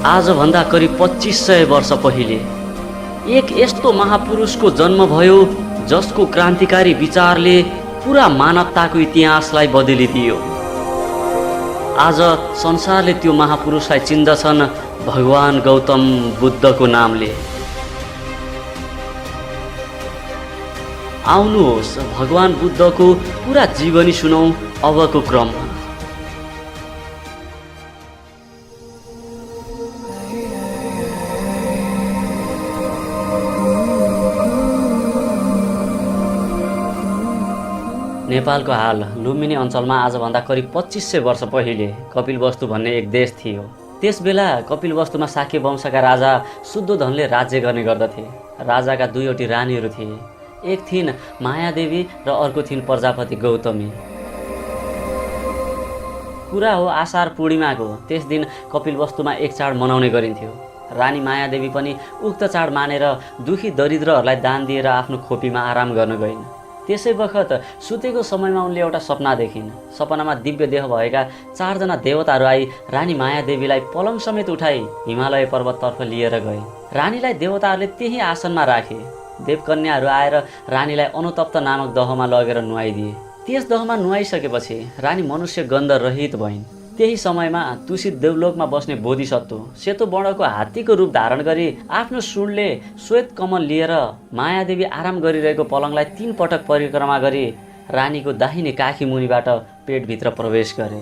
आजभन्दा करिब 2500 वर्ष पहिले एक यस्तो महापुरुषको जन्म भयो जसको क्रान्तिकारी विचारले पुरा मानवताको इतिहासलाई बदलिदियो। आज संसारले त्यो महापुरुषलाई चिन्दछन् भगवान गौतम बुद्धको नामले। आउनुहोस् भगवान बुद्धको पुरा जीवनी सुनौं अबको क्रममा। नेपालको हाल लुम्बिनी अञ्चलमा आजभन्दा करिब 2500 वर्ष पहिले कपिलवस्तु भन्ने एक देश थियो। त्यसबेला कपिलवस्तुमा शाक्य वंशका राजा शुद्धोधनले राज्य गर्ने गर्दथे। राजाका दुईवटी रानीहरू थिए, एक थिइन् मायादेवी र अर्को थिइन् प्रजापति गौतमी। कुरा हो आषाढ पूर्णिमाको। त्यस दिन कपिलवस्तुमा एक चाड मनाउने गरिन्थ्यो। रानी मायादेवी पनि उक्त चाड मानेर दुखी दरिद्रहरूलाई दान दिएर आफ्नो खोपीमा आराम गर्न गइन्। त्यसै बखत सुतेको समयमा उनले एउटा सपना देखिन्। सपनामा दिव्य देह भएका 4 जना देवताहरू आई रानी मायादेवीलाई पलङ समेत उठाई हिमालय पर्वततर्फ लिएर गए। रानीलाई देवताहरूले त्यही आसनमा राखे। देवकन्याहरू आएर रानीलाई अनुतप्त नामक दहमा लगेर नुहाइदिए। त्यस दहमा नुहाइसकेपछि रानी मनुष्य गन्ध रहित भइन्। त्यही समयमा तुसित देवलोकमा बस्ने बोधिसत्व सेतो वर्णको हात्तीको रूप धारण गरी आफ्नो सुँडले श्वेत कमल लिएर मायादेवी आराम गरिरहेको पलङलाई 3 पटक परिक्रमा गरी रानीको दाहिने काखी मुनिबाट पेटभित्र प्रवेश गरे।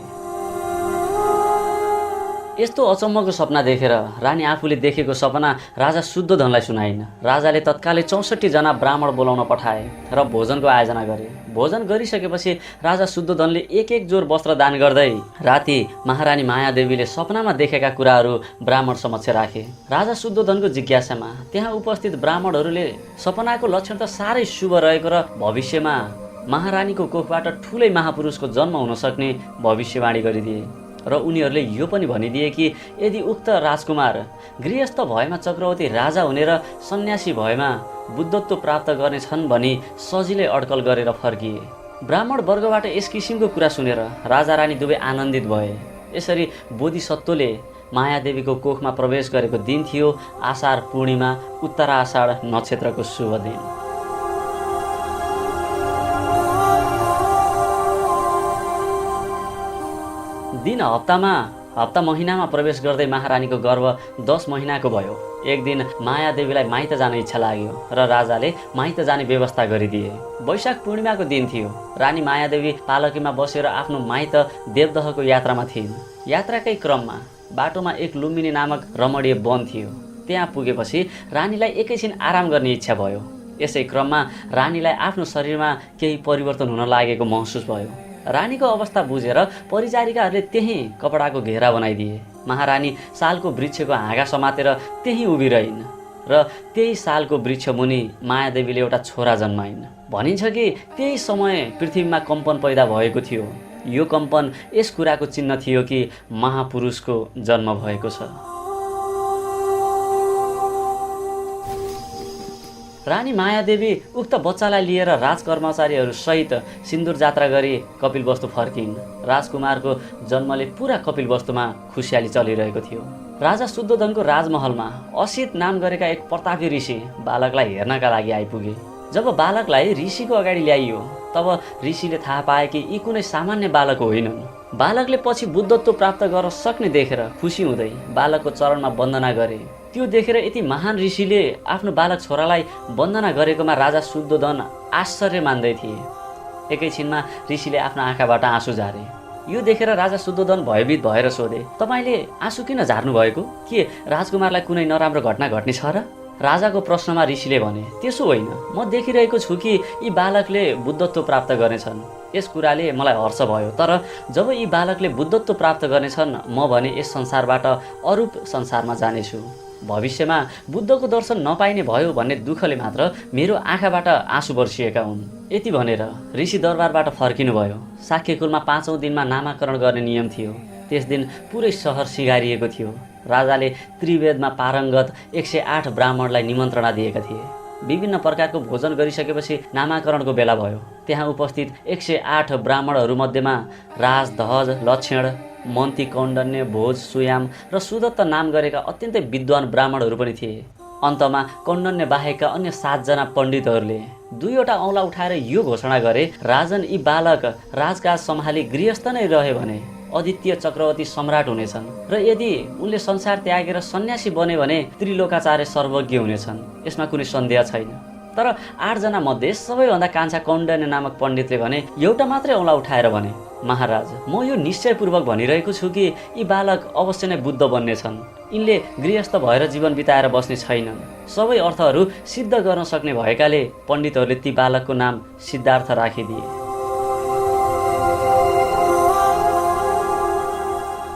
यस्तो अचम्मको सपना देखेर रानी आफूले देखेको सपना राजा शुद्धोधनलाई सुनाइन्। राजाले तत्कालै 64 जना ब्राह्मण बोलाउन पठाए र भोजनको आयोजना गरे। भोजन गरिसकेपछि राजा शुद्धोधनले एक जोर वस्त्र दान गर्दै राति महारानी मायादेवीले सपनामा देखेका कुराहरू ब्राह्मण समक्ष राखे। राजा शुद्धोधनको जिज्ञासामा त्यहाँ उपस्थित ब्राह्मणहरूले सपनाको लक्षण त साह्रै शुभ रहेको र भविष्यमा महारानीको कोखबाट ठुलै महापुरुषको जन्म हुन सक्ने भविष्यवाणी गरिदिए र उनीहरूले यो पनि भनिदिए कि यदि उक्त राजकुमार गृहस्थ भएमा चक्रवर्ती राजा हुने र सन्यासी भएमा बुद्धत्व प्राप्त गर्नेछन् भनी सजिलै अड्कल गरेर फर्किए। ब्राह्मण वर्गबाट यस किसिमको कुरा सुनेर राजा रानी दुवै आनन्दित भए। यसरी बोधिसत्वले मायादेवीको कोखमा प्रवेश गरेको दिन थियो आषाढ पूर्णिमा, उत्तराषाढ नक्षत्रको शुभ दिन। दिन हप्ता महिनामा प्रवेश गर्दै महारानीको गर्भ 10 महिनाको भयो। एक दिन मायादेवीलाई माइत जाने इच्छा लाग्यो र राजाले माइत जाने व्यवस्था गरिदिए। वैशाख पूर्णिमाको दिन थियो। रानी मायादेवी पालकीमा बसेर आफ्नो माइत देवदहको यात्रामा थिइन्। यात्राकै क्रममा बाटोमा एक लुम्बिनी नामक रमणीय वन थियो। त्यहाँ पुगेपछि रानीलाई एकैछिन आराम गर्ने इच्छा भयो। यसै क्रममा रानीलाई आफ्नो शरीरमा केही परिवर्तन हुन लागेको महसुस भयो। रानीको अवस्था बुझेर परिचारिकाहरूले त्यही कपडाको घेरा बनाइदिए। महारानी सालको वृक्षको हाँगा समातेर त्यही उभिरहन् र त्यही सालको वृक्ष मुनि मायादेवीले एउटा छोरा जन्माइन्। भनिन्छ कि त्यही समय पृथ्वीमा कम्पन पैदा भएको थियो। यो कम्पन यस कुराको चिन्ह थियो कि महापुरुषको जन्म भएको छ। रानी मायादेवी उक्त बच्चालाई लिएर राजकर्मचारीहरू सहित सिन्दुर जात्रा गरी कपिलवस्तु फर्किन्। राजकुमारको जन्मले पुरा कपिलवस्तुमा खुसियाली चलिरहेको थियो। राजा शुद्धोधनको राजमहलमा असित नाम गरेका एक प्रतापी ऋषि बालकलाई हेर्नका लागि आइपुगे। जब बालकलाई ऋषिको अगाडि ल्याइयो तब ऋषिले थाहा पाए कि यी कुनै सामान्य बालक होइनन्। बालकले पछि बुद्धत्व प्राप्त गर्न सक्ने देखेर खुसी हुँदै बालकको चरणमा वन्दना गरे। त्यो देखेर यति महान ऋषिले आफ्नो बालक छोरालाई वन्दना गरेकोमा राजा शुद्धोधन आश्चर्य मान्दै थिए। एकैछिनमा ऋषिले आफ्नो आँखाबाट आँसु झारे। यो देखेर राजा शुद्धोधन भयभीत भएर सोधे, तपाईले आँसु किन झार्नु भएको? के राजकुमारलाई कुनै नराम्रो घटना घट्ने छ र? राजाको प्रश्नमा ऋषिले भने, त्यसो होइन, म देखिरहेको छु कि यी बालकले बुद्धत्व प्राप्त गर्नेछन्। यस कुराले मलाई हर्ष भयो। तर जब यी बालकले बुद्धत्व प्राप्त गर्नेछन् म भने यस संसारबाट अरूप संसारमा जानेछु। भविष्यमा बुद्धको दर्शन नपाइने भयो भन्ने दुःखले मात्र मेरो आँखाबाट आँसु बर्सिएका हुन्। यति भनेर ऋषि दरबारबाट फर्किनु भयो। शाक्यकुलमा 5औं दिनमा नामाकरण गर्ने नियम थियो। त्यस दिन पुरै सहर सिगारिएको थियो। राजाले त्रिवेदमा पारङ्गत 108 ब्राह्मणलाई निमन्त्रणा दिएका थिए। विभिन्न प्रकारको भोजन गरिसकेपछि नामाकरणको बेला भयो। त्यहाँ उपस्थित 108 ब्राह्मणहरू मध्येमा राज, ध्वज, लक्षण, मन्ती कौण्डन्य, भोज, सुयाम र सुदत्त नाम गरेका अत्यन्तै विद्वान ब्राह्मणहरू पनि थिए। अन्तमा कौण्डन्य बाहेकका अन्य 7 जना पण्डितहरूले 2वटा औँला उठाएर यो घोषणा गरे, राजन यी बालक राजकाज सम्हाली गृहस्थ नै रहे भने अद्वितीय चक्रवर्ती सम्राट हुनेछन् र यदि उनले संसार त्यागेर सन्यासी बने भने त्रिलोकाचार्य सर्वज्ञ हुनेछन्। यसमा कुनै सन्देह छैन। तर 8 जना मध्ये सबैभन्दा कान्छा कौण्डन्य नामक पण्डितले भने एउटा मात्रै औँला उठाएर भने, महाराज, म यो निश्चयपूर्वक भनिरहेको छु कि यी बालक अवश्य नै बुद्ध बन्नेछन्। यिनले गृहस्थ भएर जीवन बिताएर बस्ने छैनन्। सबै अर्थहरू सिद्ध गर्न सक्ने भएकाले पण्डितहरूले ती बालकको नाम सिद्धार्थ राखिदिए।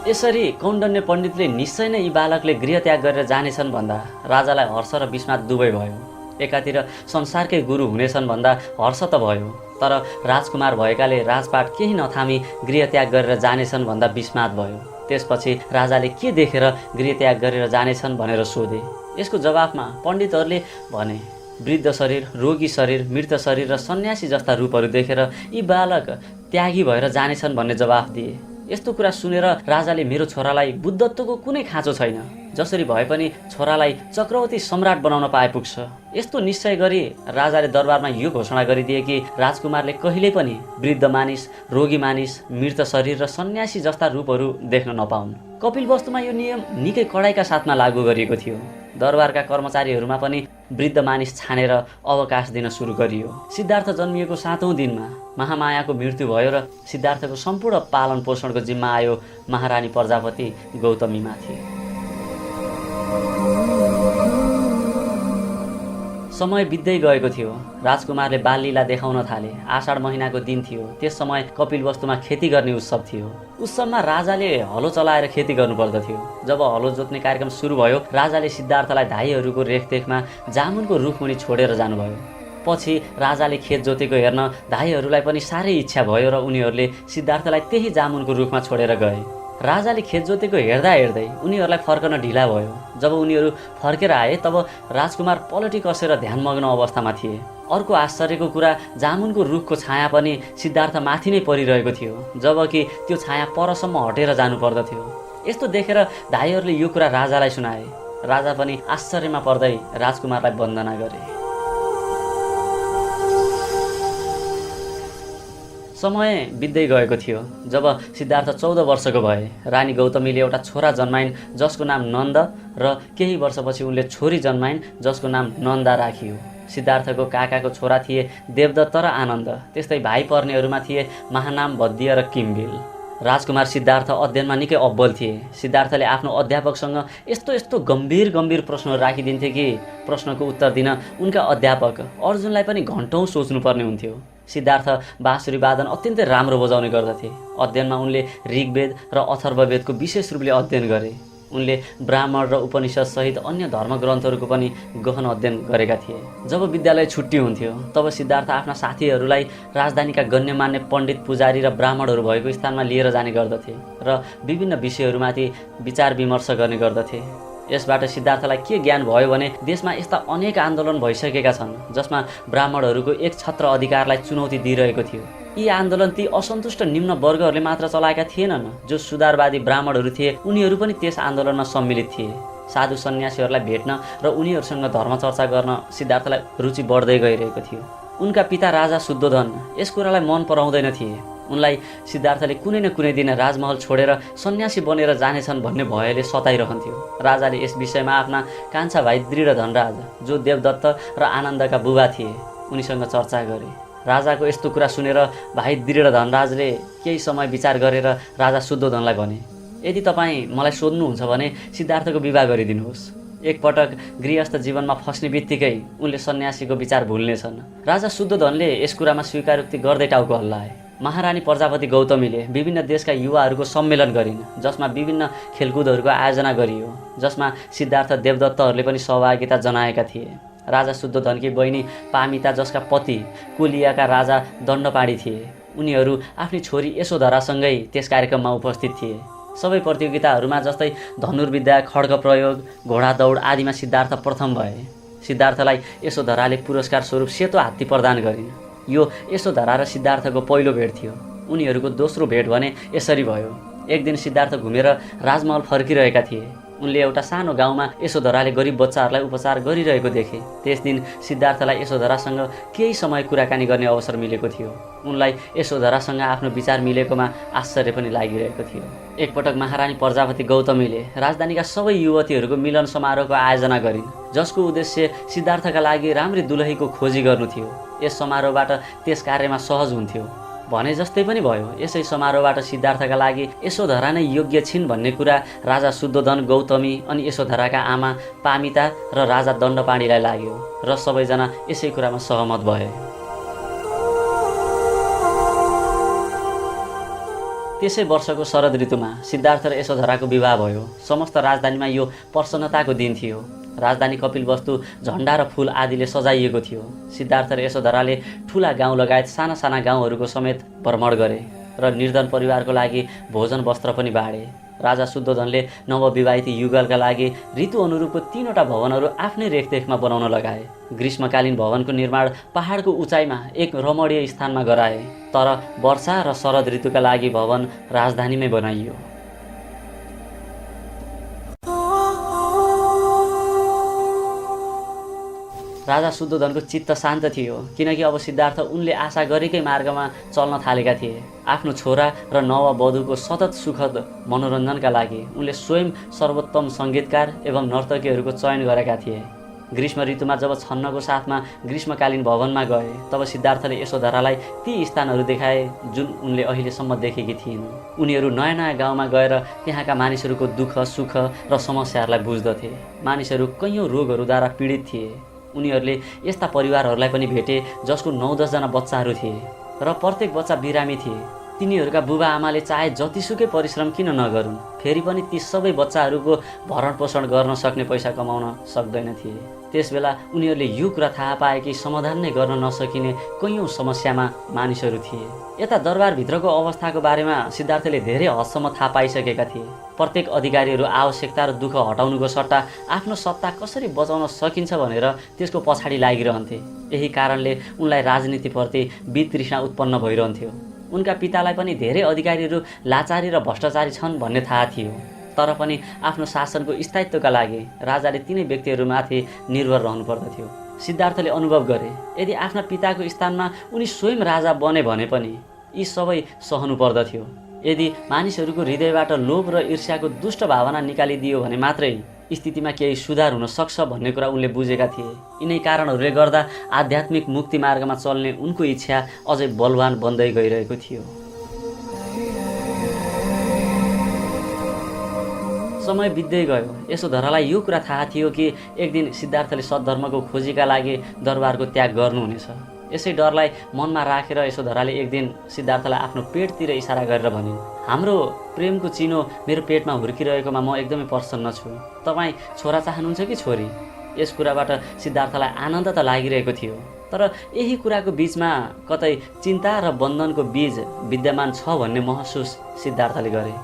यसरी कौण्डन्य पण्डितले निश्चय नै यी बालकले गृहत्याग गरेर जानेछन् भन्दा राजालाई हर्ष र विस्मात दुवै भयो। एकातिर संसारकै गुरु हुनेछन् भन्दा हर्ष त भयो, तर राजकुमार भएकाले राजपाट केही नथामी गृहत्याग गरेर जानेछन् भन्दा विस्मात भयो। त्यसपछि राजाले के देखेर गृहत्याग गरेर जानेछन् भनेर सोधे। यसको जवाफमा पण्डितहरूले भने, वृद्ध शरीर, रोगी शरीर, मृत शरीर र सन्यासी जस्ता रूपहरू देखेर यी बालक त्यागी भएर जानेछन् भन्ने जवाफ दिए। यस्तो कुरा सुनेर राजाले मेरो छोरालाई बुद्धत्वको कुनै खाँचो छैन, जसरी भए पनि छोरालाई चक्रवर्ती सम्राट बनाउन पाए पुग्छ। यस्तो निश्चय गरी राजाले दरबारमा यो घोषणा गरिदिए कि राजकुमारले कहिल्यै पनि वृद्ध मानिस, रोगी मानिस, मृत शरीर र सन्यासी जस्ता रूपहरू देख्न नपाउन्। कपिलवस्तुमा यो नियम निकै कडाइका साथमा लागू गरिएको थियो। दरबारका कर्मचारीहरूमा पनि वृद्ध मानिस छानेर अवकाश दिन सुरु गरियो। सिद्धार्थ जन्मिएको 7औं दिनमा महामायाको मृत्यु भयो र सिद्धार्थको सम्पूर्ण पालन पोषणको जिम्मा आयो महारानी प्रजापति गौतमीमाथि। समय बित्दै गएको थियो। राजकुमारले बाललीला देखाउन थाले। आषाढ महिनाको दिन थियो। त्यस समय कपिलवस्तुमा खेती गर्ने उत्सव थियो। उत्सवमा राजाले हलो चलाएर खेती गर्नुपर्दथ्यो। जब हलो जोत्ने कार्यक्रम सुरु भयो, राजाले सिद्धार्थलाई धाइहरूको रेखदेखमा जामुनको रुखमुनि छोडेर जानुभयो। पछि राजाले खेत जोतेको हेर्न धाइहरूलाई पनि साह्रै इच्छा भयो र उनीहरूले सिद्धार्थलाई त्यही जामुनको रुखमा छोडेर गए। राजाले खेत जोतेको हेर्दा हेर्दै उनीहरूलाई फर्कन ढिला भयो। जब उनीहरू फर्केर आए तब राजकुमार पलटी कसेर ध्यानमग्न अवस्थामा थिए। अर्को आश्चर्यको कुरा, जामुनको रुखको छाया पनि सिद्धार्थ माथि नै परिरहेको थियो, जबकि त्यो छाया परसम्म हटेर जानुपर्दथ्यो। यस्तो देखेर धाइहरूले यो कुरा राजालाई सुनाए। राजा पनि आश्चर्यमा पर्दै राजकुमारलाई वन्दना गरे। समय बित्दै गएको थियो। जब सिद्धार्थ 14 वर्षको भए, रानी गौतमीले एउटा छोरा जन्माइन् जसको नाम नन्द र केही वर्षपछि उनले छोरी जन्माइन् जसको नाम नन्दा राखियो। सिद्धार्थको काकाको छोरा थिए देवदत्त र आनन्द। त्यस्तै भाइ पर्नेहरूमा थिए महानाम, बद्य र किम्बिल। राजकुमार सिद्धार्थ अध्ययनमा निकै अब्बल थिए। सिद्धार्थले आफ्नो अध्यापकसँग यस्तो गम्भीर प्रश्नहरू राखिदिन्थे कि प्रश्नको उत्तर दिन उनका अध्यापक अर्जुनलाई पनि घन्टौँ सोच्नुपर्ने हुन्थ्यो। सिद्धार्थ बाँसुरी वादन अत्यन्तै राम्रो बजाउने गर्दथे। अध्ययनमा उनले ऋग्वेद र अथर्ववेदको विशेष रूपले अध्ययन गरे। उनले ब्राह्मण र उपनिषद सहित अन्य धर्मग्रन्थहरूको पनि गहन अध्ययन गरेका थिए। जब विद्यालय छुट्टी हुन्थ्यो तब सिद्धार्थ आफ्ना साथीहरूलाई राजधानीका गण्यमान्य पण्डित, पुजारी र ब्राह्मणहरू भएको स्थानमा लिएर जाने गर्दथे र विभिन्न विषयहरूमाथि विचार विमर्श गर्ने गर्दथे। यसबाट सिद्धार्थलाई के ज्ञान भयो भने देशमा यस्ता अनेक आन्दोलन भइसकेका छन् जसमा ब्राह्मणहरूको एक छत्र अधिकारलाई चुनौती दिइरहेको थियो। यी आन्दोलन ती असन्तुष्ट निम्न वर्गहरूले मात्र चलाएका थिएनन्। जो सुधारवादी ब्राह्मणहरू थिए उनीहरू पनि त्यस आन्दोलनमा सम्मिलित थिए। साधु सन्यासीहरूलाई भेट्न र उनीहरूसँग धर्मचर्चा गर्न सिद्धार्थलाई रुचि बढ्दै गइरहेको थियो। उनका पिता राजा शुद्धोधन यस कुरालाई मन पराउँदैन थिए। उनलाई सिद्धार्थले कुनै न कुनै दिन राजमहल छोडेर सन्यासी बनेर जानेछन् भन्ने भयले सताइरहन्थ्यो। राजाले यस विषयमा आफ्ना कान्छा भाइ दृढ धनराज, जो देवदत्त र आनन्दका बुबा थिए, उनीसँग चर्चा गरे। राजाको यस्तो कुरा सुनेर भाइ दृढ धनराजले केही समय विचार गरेर राजा शुद्धोधनलाई भने, यदि तपाईँ मलाई सोध्नुहुन्छ भने सिद्धार्थको विवाह गरिदिनुहोस्। एकपटक गृहस्थ जीवनमा फस्ने बित्तिकै उनले सन्यासीको विचार भुल्नेछन्। राजा शुद्धोधनले यस कुरामा स्वीकारोक्ति गर्दै टाउको हल्लाए। महारानी प्रजापति गौतमीले विभिन्न देशका युवाहरूको सम्मेलन गरिन्, जसमा विभिन्न खेलकुदहरूको आयोजना गरियो, जसमा सिद्धार्थ, देवदत्तहरूले पनि सहभागिता जनाएका थिए। राजा शुद्धोधनकी बहिनी पामिता, जसका पति कोलियाका राजा दण्डपाणी थिए, उनीहरू आफ्नी छोरी यशोधरासँगै त्यस कार्यक्रममा उपस्थित थिए। सबै प्रतियोगिताहरूमा जस्तै धनुर्विद्या, खड्ग प्रयोग, घोडा दौड आदिमा सिद्धार्थ प्रथम भए। सिद्धार्थलाई यशोधराले पुरस्कार स्वरूप सेतो हात्ती प्रदान गरिन्। यो यशोधरा र सिद्धार्थको पहिलो भेट थियो। उनीहरूको दोस्रो भेट भने यसरी भयो। एक दिन सिद्धार्थ घुमेर राजमहल फर्किरहेका थिए। उनले एउटा सानो गाउँमा यशोधराले गरिब बच्चाहरूलाई उपचार गरिरहेको देखे। त्यस दिन सिद्धार्थलाई यशोधरासँग केही समय कुराकानी गर्ने अवसर मिलेको थियो। उनलाई यशोधरासँग आफ्नो विचार मिलेकोमा आश्चर्य पनि लागिरहेको थियो। एकपटक महारानी प्रजापति गौतमीले राजधानीका सबै युवतीहरूको मिलन समारोहको आयोजना गरिन्, जसको उद्देश्य सिद्धार्थका लागि राम्री दुलहीको खोजी गर्नु थियो। यस समारोहबाट त्यस कार्यमा सहज हुन्थ्यो भने जस्तै पनि भयो। यसै समारोहबाट सिद्धार्थका लागि यशोधरा नै योग्य छिन् भन्ने कुरा राजा शुद्धोधन, गौतमी अनि यशोधराका आमा पामिता र राजा दण्डपाणीलाई लाग्यो र सबैजना यसै कुरामा सहमत भए। त्यसै वर्षको शरद ऋतुमा सिद्धार्थ र यशोधराको विवाह भयो। समस्त राजधानीमा यो प्रसन्नताको दिन थियो। राजधानी कपिलवस्तु झण्डा र फूल आदिले सजाइएको थियो। सिद्धार्थ र यशोधराले ठुला गाउँ लगायत साना साना गाउँहरूको समेत भ्रमण गरे र निर्धन परिवारको लागि भोजन वस्त्र पनि बाँडे। राजा शुद्धोधनले नवविवाहित युगलका लागि ऋतु अनुरूपको 3वटा भवनहरू आफ्नै रेखदेखमा बनाउन लगाए। ग्रीष्मकालीन भवनको निर्माण पहाडको उचाइमा एक रमणीय स्थानमा गराए, तर वर्षा र शरद ऋतुका लागि भवन राजधानीमै बनाइयो। राजा शुद्धोधनको चित्त शान्त थियो, किनकि अब सिद्धार्थ उनले आशा गरेकै मार्गमा चल्न थालेका थिए। आफ्नो छोरा र नववधूको सतत सुखद मनोरञ्जनका लागि उनले स्वयं सर्वोत्तम सङ्गीतकार एवं नर्तकीहरूको चयन गरेका थिए। ग्रीष्म ऋतुमा जब छन्नको साथमा ग्रीष्मकालीन भवनमा गए, तब सिद्धार्थले यशोधरालाई ती स्थानहरू देखाए जुन उनले अहिलेसम्म देखेकी थिइन्। उनीहरू नयाँ नयाँ गाउँमा गएर त्यहाँका मानिसहरूको दुःख सुख र समस्याहरूलाई बुझ्दथे। मानिसहरू कैयौँ रोगहरूद्वारा पीडित थिए। उनीहरूले यस्ता परिवारहरूलाई पनि भेटे जसको 9-10 जना बच्चाहरू थिए र प्रत्येक बच्चा बिरामी थिए। तिनीहरूका बुबा आमाले चाहे जतिसुकै परिश्रम किन नगरून्, फेरि पनि ती सबै बच्चाहरूको भरण पोषण गर्न सक्ने पैसा कमाउन सक्दैन थिए। त्यसबेला उनीहरूले यो कुरा थाहा पाए कि समाधान नै गर्न नसकिने कैयौँ समस्यामा मानिसहरू थिए। यता दरबारभित्रको अवस्थाको बारेमा सिद्धार्थले धेरै हदसम्म थाहा पाइसकेका थिए। प्रत्येक अधिकारीहरू आवश्यकता र दुःख हटाउनुको सट्टा आफ्नो सत्ता कसरी बचाउन सकिन्छ भनेर त्यसको पछाडि लागिरहन्थे। यही कारणले उनलाई राजनीतिप्रति वितृष्णा उत्पन्न भइरहन्थ्यो। उनका पितालाई पनि धेरै अधिकारीहरू लाचारी र भ्रष्टाचारी छन् भन्ने थाहा थियो, तर पनि आफ्नो शासनको स्थायित्वका लागि राजाले तिनै व्यक्तिहरूमाथि निर्भर रहनुपर्दथ्यो। सिद्धार्थले अनुभव गरे, यदि आफ्ना पिताको स्थानमा उनी स्वयं राजा बने भने पनि यी सबै सहनु पर्दथ्यो। यदि मानिसहरूको हृदयबाट लोभ र ईर्ष्याको दुष्ट भावना निकालिदियो भने मात्रै स्थितिमा केही सुधार हुन सक्छ भन्ने कुरा उनले बुझेका थिए। यिनै कारणहरूले गर्दा आध्यात्मिक मुक्ति मार्गमा चल्ने उनको इच्छा अझै बलवान बन्दै गइरहेको थियो। समय बित्दै गयो। यशोधरालाई यो कुरा थाहा थियो कि एक दिन सिद्धार्थले सद्धर्मको खोजीका लागि दरबारको त्याग गर्नुहुनेछ। यसै डरलाई मनमा राखेर यशोधराले एक दिन सिद्धार्थलाई आफ्नो पेटतिर इसारा गरेर भनिन्, हाम्रो प्रेमको चिनो मेरो पेटमा हुर्किरहेकोमा म एकदमै प्रसन्न छु। तपाईँ छोरा चाहनुहुन्छ कि छोरी? यस कुराबाट सिद्धार्थलाई आनन्द त लागिरहेको थियो, तर यही कुराको बीचमा कतै चिन्ता र बन्धनको बीज विद्यमान छ भन्ने महसुस सिद्धार्थले गरे।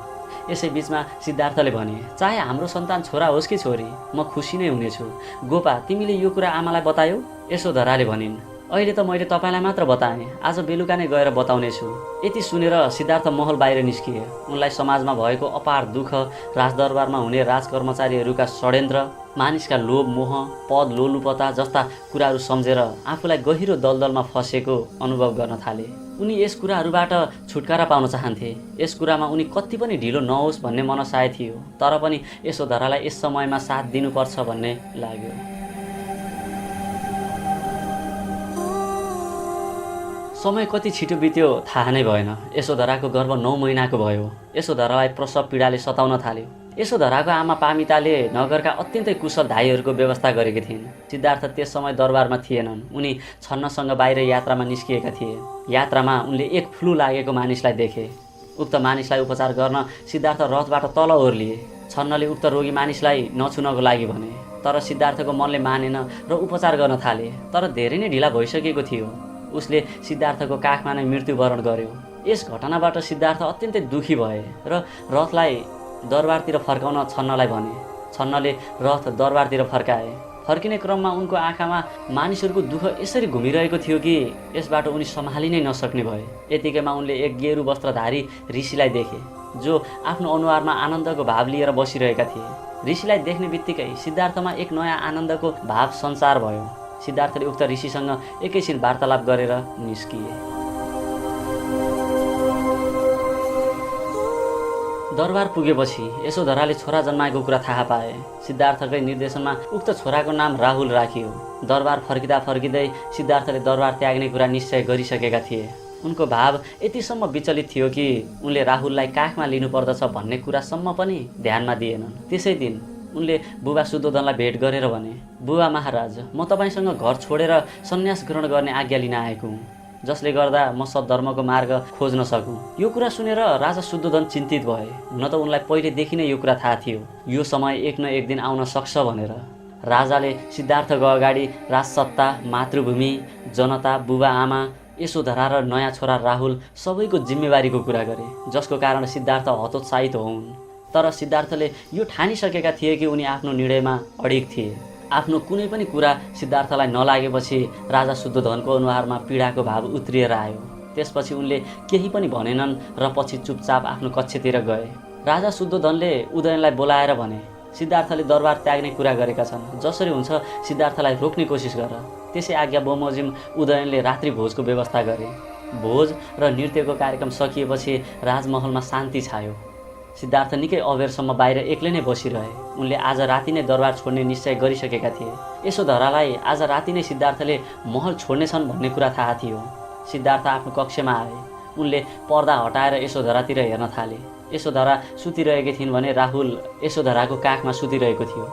यसै बीचमा सिद्धार्थले भने, चाहे हाम्रो सन्तान छोरा होस् कि छोरी, म खुसी नै हुनेछु। गोपा, तिमीले यो कुरा आमालाई बतायौ? यशोधराले भनिन्, अहिले त मैले तपाईँलाई मात्र बताएँ, आज बेलुका नै गएर बताउनेछु। यति सुनेर सिद्धार्थ महल बाहिर निस्किए। उनलाई समाजमा भएको अपार दुःख, राजदरबारमा हुने राजकर्मचारीहरूका षड्यन्त्र, मानिसका लोभ मोह, पद लोलुपता जस्ता कुराहरू सम्झेर आफूलाई गहिरो दलदलमा फँसेको अनुभव गर्न थाले। उनी यस कुराहरूबाट छुटकारा पाउन चाहन्थे। यस कुरामा उनी कति पनि ढिलो नहोस् भन्ने मनसाय थियो, तर पनि यशोधरालाई यस समयमा साथ दिनुपर्छ भन्ने लाग्यो। समय कति छिटो बित्यो थाहा नै भएन। यशोधराको गर्भ 9 महिनाको भयो। यशोधरालाई प्रसव पीडाले सताउन थाल्यो। यशोधराको आमा पामिताले नगरका अत्यन्तै कुशल धाईहरूको व्यवस्था गरेकी थिइन्। सिद्धार्थ त्यस समय दरबारमा थिएनन्। उनी छन्नसँग बाहिर यात्रामा निस्किएका थिए। यात्रामा उनले एक फ्लू लागेको मानिसलाई देखे। उक्त मानिसलाई उपचार गर्न सिद्धार्थ रथबाट तल ओर्लिए। छन्नले उक्त रोगी मानिसलाई नछुनको लागि भने, तर सिद्धार्थको मनले मानेन र उपचार गर्न थाले। तर धेरै नै ढिला भइसकेको थियो। उसले सिद्धार्थको काखमा नै मृत्युवरण गर्यो। यस घटनाबाट सिद्धार्थ अत्यन्तै दुखी भए र रथलाई दरबारतिर फर्काउन छन्नलाई भने। छन्नले रथ दरबारतिर फर्काए। फर्किने क्रममा उनको आँखामा मानिसहरूको दुःख यसरी घुमिरहेको थियो कि यसबाट उनी सम्हालि नै नसक्ने भए। यतिकैमा उनले एक गेरु वस्त्रधारी ऋषिलाई देखे। जो आफ्नो अनुहारमा आनन्दको भाव लिएर बसिरहेका थिए। ऋषिलाई देख्ने बित्तिकै सिद्धार्थमा एक नयाँ आनन्दको भाव सञ्चार भयो। सिद्धार्थले उक्त ऋषिसँग एकैछिन वार्तालाप गरेर निस्किए। दरबार पुगेपछि यशोधराले छोरा जन्माएको कुरा थाहा पाए। सिद्धार्थकै निर्देशनमा उक्त छोराको नाम राहुल राखियो। दरबार फर्किँदा फर्किँदै सिद्धार्थले दरबार त्याग्ने कुरा निश्चय गरिसकेका थिए। उनको भाव यतिसम्म विचलित थियो कि उनले राहुललाई काखमा लिनुपर्दछ भन्ने कुरासम्म पनि ध्यानमा दिएनन्। त्यसै दिन उनले बुबा शुद्धोधनलाई भेट गरेर भने, बुबा महाराज, म तपाईँसँग घर छोडेर सन्यास ग्रहण गर्ने आज्ञा लिन आएको हुँ, जसले गर्दा म सद्धर्मको मार्ग खोज्न सकूँ। यो कुरा सुनेर राजा शुद्धोधन चिन्तित भए। हुन त उनलाई पहिलेदेखि नै यो कुरा थाहा थियो, यो समय एक न एक दिन आउन सक्छ भनेर। राजाले सिद्धार्थको अगाडि राजसत्ता, मातृभूमि, जनता, बुबा आमा, यशोधरा र नयाँ छोरा राहुल सबैको जिम्मेवारीको कुरा गरे, जसको कारण सिद्धार्थ हतोत्साहित हुन्। तर सिद्धार्थले यो ठानिसकेका थिए कि उनी आफ्नो निर्णयमा अडिग थिए। आफ्नो कुनै पनि कुरा सिद्धार्थलाई नलागेपछि राजा शुद्धोधनको अनुहारमा पीडाको भाव उत्रिएर आयो। त्यसपछि उनले केही पनि भनेनन् र पछि चुपचाप आफ्नो कक्षतिर गए। राजा शुद्धोधनले उदयनलाई बोलाएर भने, सिद्धार्थले दरबार त्याग्ने कुरा गरेका छन्, जसरी हुन्छ सिद्धार्थलाई रोक्ने कोसिस गर। त्यसै आज्ञा बमोजिम उदयनले रात्रि भोजको व्यवस्था गरे। भोज र नृत्यको कार्यक्रम सकिएपछि राजमहलमा शान्ति छायो। सिद्धार्थ निकै अबेरसम्म बाहिर एक्लै नै बसिरहे। उनले आज राति नै दरबार छोड्ने निश्चय गरिसकेका थिए। यशोधरालाई आज राति नै सिद्धार्थले महल छोड्नेछन् भन्ने कुरा थाहा थियो। सिद्धार्थ आफ्नो कक्षमा आए। उनले पर्दा हटाएर यशोधरातिर हेर्न थाले। यशोधरा सुतिरहेकी थिइन् भने राहुल यशोधराको काखमा सुतिरहेको थियो।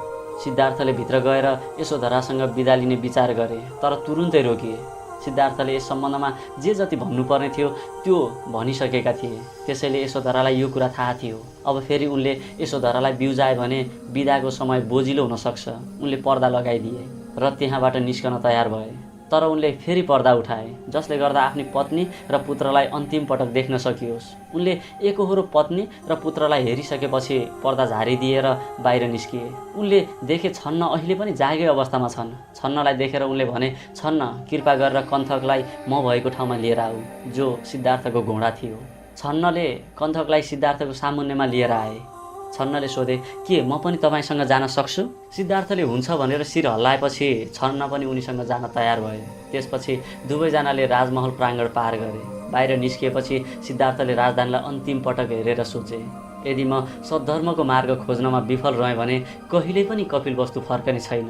सिद्धार्थले भित्र गएर यशोधरासँग बिदा लिने विचार गरे, तर तुरुन्तै रोकिए। सिद्धार्थले यस सम्बन्धमा जे जति भन्नुपर्ने थियो त्यो भनिसकेका थिए। त्यसैले यशोधरालाई यो कुरा थाहा थियो। अब फेरि उनले यशोधरालाई बिउजाए भने बिदाको समय बोजिलो हुन सक्छ। उनले पर्दा लगाइदिए र त्यहाँबाट निस्कन तयार भए। तर उनले फेरि पर्दा उठाए, जसले गर्दा आफ्नी पत्नी र पुत्रलाई अन्तिम पटक देख्न सकियोस्। उनले एकहोरो पत्नी र पुत्रलाई हेरिसकेपछि पर्दा झारिदिएर बाहिर निस्किए। उनले देखे छन्न अहिले पनि जागे अवस्थामा छन्। छन्नलाई देखेर उनले भने, छन्न, कृपा गरेर कन्थकलाई म भएको ठाउँमा लिएर आऊ, जो सिद्धार्थको घोडा थियो। छन्नले कन्थकलाई सिद्धार्थको सामुन्नेमा लिएर आए। छन्नले सोधे, के म पनि तपाईँसँग जान सक्छु? सिद्धार्थले हुन्छ भनेर शिर हल्लाएपछि छन्न पनि उनीसँग जान तयार भए। त्यसपछि दुवैजनाले राजमहल प्राङ्गण पार गरे। बाहिर निस्किएपछि सिद्धार्थले राजधानीलाई अन्तिम पटक हेरेर सोचे, यदि म सद्धर्मको मार्ग खोज्नमा विफल रहेँ भने कहिल्यै पनि कपिलवस्तु फर्कने छैन।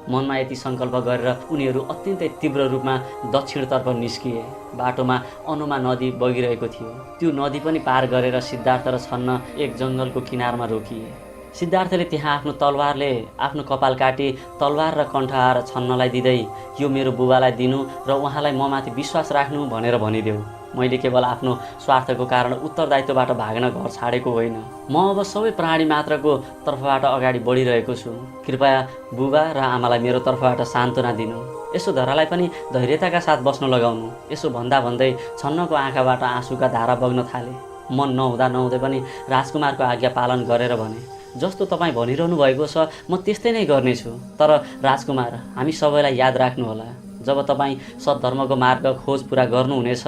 मनमा यति सङ्कल्प गरेर उनीहरू अत्यन्तै तीव्र रूपमा दक्षिणतर्फ निस्किए। बाटोमा अनुमा नदी बगिरहेको थियो। त्यो नदी पनि पार गरेर सिद्धार्थ र छन्न एक जङ्गलको किनारमा रोकिए। सिद्धार्थले त्यहाँ आफ्नो तलवारले आफ्नो कपाल काटी तलवार र कण्ठहार छन्नलाई दिँदै, यो मेरो बुबालाई दिनु र उहाँलाई म माथि विश्वास राख्नु भनेर भनिदेऊ। मैले केवल आफ्नो स्वार्थको कारण उत्तरदायित्वबाट भाग्न घर छाडेको होइन। म अब सबै प्राणी मात्रको तर्फबाट अगाडि बढिरहेको छु। कृपया बुबा र आमालाई मेरो तर्फबाट सान्त्वना दिनु। यशोधरालाई पनि धैर्यताका साथ बस्न लगाउनु। यसो भन्दा भन्दै छन्नको आँखाबाट आँसुका धारा बग्न थाले। मन नहुँदै पनि राजकुमारको आज्ञा पालन गरेर भने, जस्तो तपाईँ भनिरहनु भएको छ म त्यस्तै नै गर्नेछु। तर राजकुमार, हामी सबैलाई याद राख्नुहोला, जब तपाईँ सद्धर्मको मार्ग खोज पुरा गर्नुहुनेछ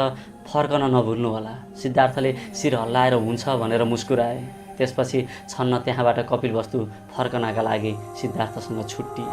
फर्कन नभुल्नुहोला। सिद्धार्थले शिर हल्लाएर हुन्छ भनेर मुस्कुराए। त्यसपछि छन्न त्यहाँबाट कपिलवस्तु फर्कनका लागि सिद्धार्थसँग छुट्टिए।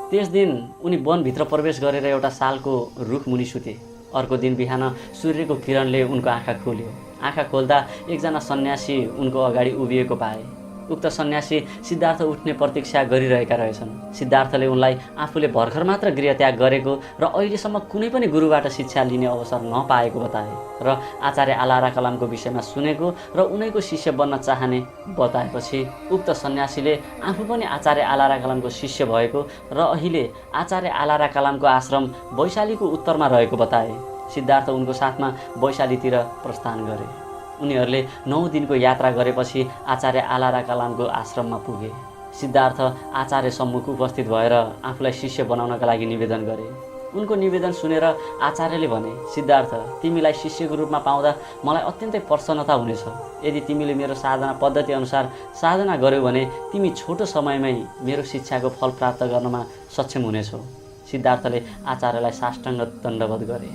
त्यस दिन उनी वनभित्र प्रवेश गरेर एउटा सालको रुख मुनि सुते। अर्को दिन बिहान सूर्यको किरणले उनको आँखा खोल्यो। आँखा खोल्दा एकजना सन्यासी उनको अगाडि उभिएको पाए। उक्त सन्यासी सिद्धार्थ उठ्ने प्रतीक्षा गरिरहेका रहेछन्। सिद्धार्थले उनलाई आफूले भर्खर मात्र गृहत्याग गरेको र अहिलेसम्म कुनै पनि गुरुबाट शिक्षा लिने अवसर नपाएको बताए र आचार्य आलारा कलामको विषयमा सुनेको र उनैको शिष्य बन्न चाहने बताएपछि उक्त सन्यासीले आफू पनि आचार्य आलारा कलामको शिष्य भएको र अहिले आचार्य आलारा कलामको आश्रम वैशालीको उत्तरमा रहेको बताए। सिद्धार्थ उनको साथमा वैशालीतिर प्रस्थान गरे। उनीहरूले 9 दिनको यात्रा गरेपछि आचार्य आलारा कलामको आश्रममा पुगे। सिद्धार्थ आचार्य सम्मुख उपस्थित भएर आफूलाई शिष्य बनाउनका लागि निवेदन गरे। उनको निवेदन सुनेर आचार्यले भने, सिद्धार्थ, तिमीलाई शिष्यको रूपमा पाउँदा मलाई अत्यन्तै प्रसन्नता हुनेछ। यदि तिमीले मेरो साधना पद्धति अनुसार साधना गर्यौ भने तिमी छोटो समयमै मेरो शिक्षाको फल प्राप्त गर्नमा सक्षम हुनेछौ। सिद्धार्थले आचार्यलाई साष्टाङ्ग दण्डवत गरे।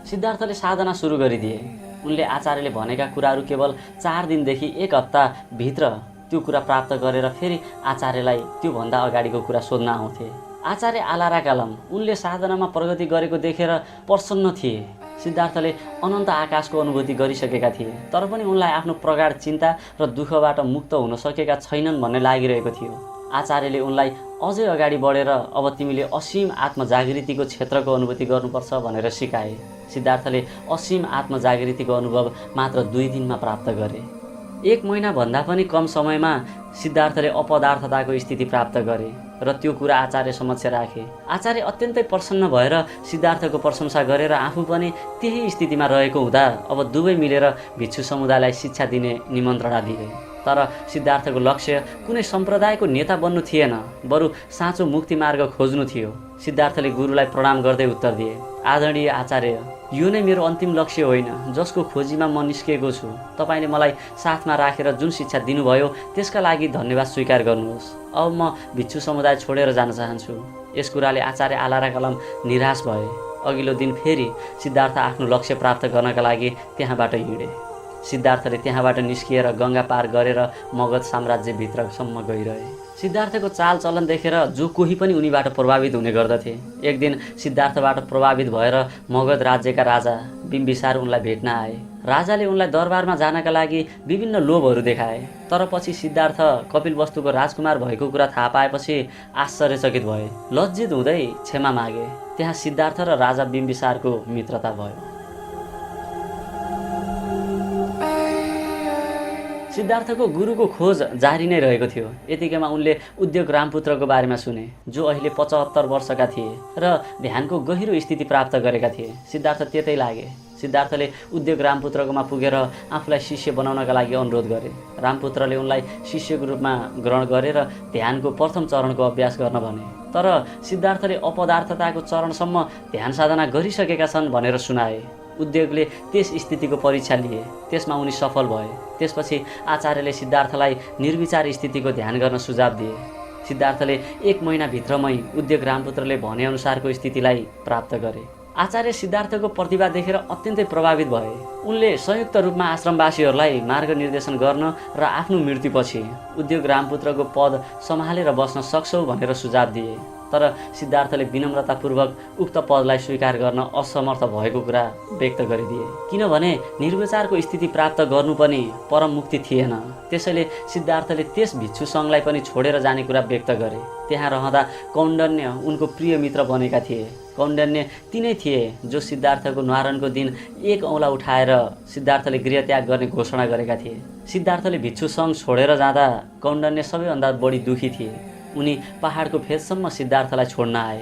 सिद्धार्थले साधना सुरु गरिदिए। उनले आचार्यले भनेका कुराहरू केवल 4 दिनदेखि 1 हप्ताभित्र त्यो कुरा प्राप्त गरेर फेरि आचार्यलाई त्योभन्दा अगाडिको कुरा सोध्न आउँथे। आचार्य आलारा कालम उनले साधनामा प्रगति गरेको देखेर प्रसन्न थिए। सिद्धार्थले अनन्त आकाशको अनुभूति गरिसकेका थिए, तर पनि उनलाई आफ्नो प्रगाढ चिन्ता र दुःखबाट मुक्त हुन सकेका छैनन् भन्ने लागिरहेको थियो। आचार्यले उनलाई अझै अगाडि बढेर अब तिमीले असीम आत्मजागृतिको क्षेत्रको अनुभूति गर्नुपर्छ भनेर सिकाए। सिद्धार्थले असीम आत्मजागृतिको अनुभव मात्र 2 दिनमा प्राप्त गरे। 1 महिनाभन्दा पनि कम समयमा सिद्धार्थले अपदार्थताको स्थिति प्राप्त गरे र त्यो कुरा आचार्य समक्ष राखे। आचार्य अत्यन्तै प्रसन्न भएर सिद्धार्थको प्रशंसा गरेर आफू पनि त्यही स्थितिमा रहेको हुँदा अब दुवै मिलेर भिक्षु समुदायलाई शिक्षा दिने निमन्त्रणा दिए। तर सिद्धार्थको लक्ष्य कुनै सम्प्रदायको नेता बन्नु थिएन, बरु साँचो मुक्ति मार्ग खोज्नु थियो। सिद्धार्थले गुरुलाई प्रणाम गर्दै उत्तर दिए, आदरणीय आचार्य, यो नै मेरो अन्तिम लक्ष्य होइन, जसको खोजीमा म निस्किएको छु। तपाईँले मलाई साथमा राखेर जुन शिक्षा दिनुभयो त्यसका लागि धन्यवाद स्वीकार गर्नुहोस्। अब म भिक्षु समुदाय छोडेर जान चाहन्छु। यस कुराले आचार्य आलारा कलम निराश भए। अघिल्लो दिन फेरि सिद्धार्थ आफ्नो लक्ष्य प्राप्त गर्नका लागि त्यहाँबाट हिँडे। सिद्धार्थले त्यहाँबाट निस्किएर गङ्गा पार गरेर मगध साम्राज्यभित्रसम्म गइरहे। सिद्धार्थको चाल चलन देखेर जो कोही पनि उनीबाट प्रभावित हुने गर्दथे। एक दिन सिद्धार्थबाट प्रभावित भएर मगध राज्यका राजा बिम्बिसार उनलाई भेट्न आए। राजाले उनलाई दरबारमा जानका लागि विभिन्न लोभहरू देखाए, तर पछि सिद्धार्थ कपिलवस्तुको राजकुमार भएको कुरा थाहा पाएपछि आश्चर्यचकित भए। लज्जित हुँदै क्षमा मागे। त्यहाँ सिद्धार्थ र राजा बिम्बिसारको मित्रता भयो। सिद्धार्थको गुरुको खोज जारी नै रहेको थियो। यतिकैमा उनले उद्योग रामपुत्रको बारेमा सुने, जो अहिले 75 वर्षका थिए र ध्यानको गहिरो स्थिति प्राप्त गरेका थिए। सिद्धार्थ त्यतै लागे। सिद्धार्थले उद्योग रामपुत्रकोमा पुगेर आफूलाई शिष्य बनाउनका लागि अनुरोध गरे। रामपुत्रले उनलाई शिष्यको रूपमा ग्रहण गरेर ध्यानको प्रथम चरणको अभ्यास गर्न भने। तर सिद्धार्थले अपदार्थताको चरणसम्म ध्यान साधना गरिसकेका छन् भनेर सुनाए। उद्योगले त्यस स्थितिको परीक्षा लिए, त्यसमा उनी सफल भए। त्यसपछि आचार्यले सिद्धार्थलाई निर्विचार स्थितिको ध्यान गर्न सुझाव दिए। सिद्धार्थले 1 महिनाभित्रमै उद्योग रामपुत्रले भनेअनुसारको स्थितिलाई प्राप्त गरे। आचार्य सिद्धार्थको प्रतिभा देखेर अत्यन्तै प्रभावित भए। उनले संयुक्त रूपमा आश्रमवासीहरूलाई मार्गनिर्देशन गर्न र आफ्नो मृत्युपछि उद्योग रामपुत्रको पद सम्हालेर बस्न सक्छौ भनेर सुझाव दिए। तर सिद्धार्थले विनम्रतापूर्वक उक्त पदलाई स्वीकार गर्न असमर्थ भएको कुरा व्यक्त गरिदिए, किनभने निर्विचारको स्थिति प्राप्त गर्नु पनि परम मुक्ति थिएन। त्यसैले सिद्धार्थले त्यस भिक्षु सङ्घलाई पनि छोडेर जाने कुरा व्यक्त गरे। त्यहाँ रहँदा कौण्डन्य उनको प्रिय मित्र बनेका थिए। कौण्डन्य तिनै थिए जो सिद्धार्थको न्वारानको दिन 1 औँला उठाएर सिद्धार्थले गृहत्याग गर्ने घोषणा गरेका थिए। सिद्धार्थले भिक्षु सङ्घ छोडेर जाँदा कौण्डन्य सबैभन्दा बढी दुखी थिए। उनी पहाडको फेदसम्म सिद्धार्थलाई छोड्न आए।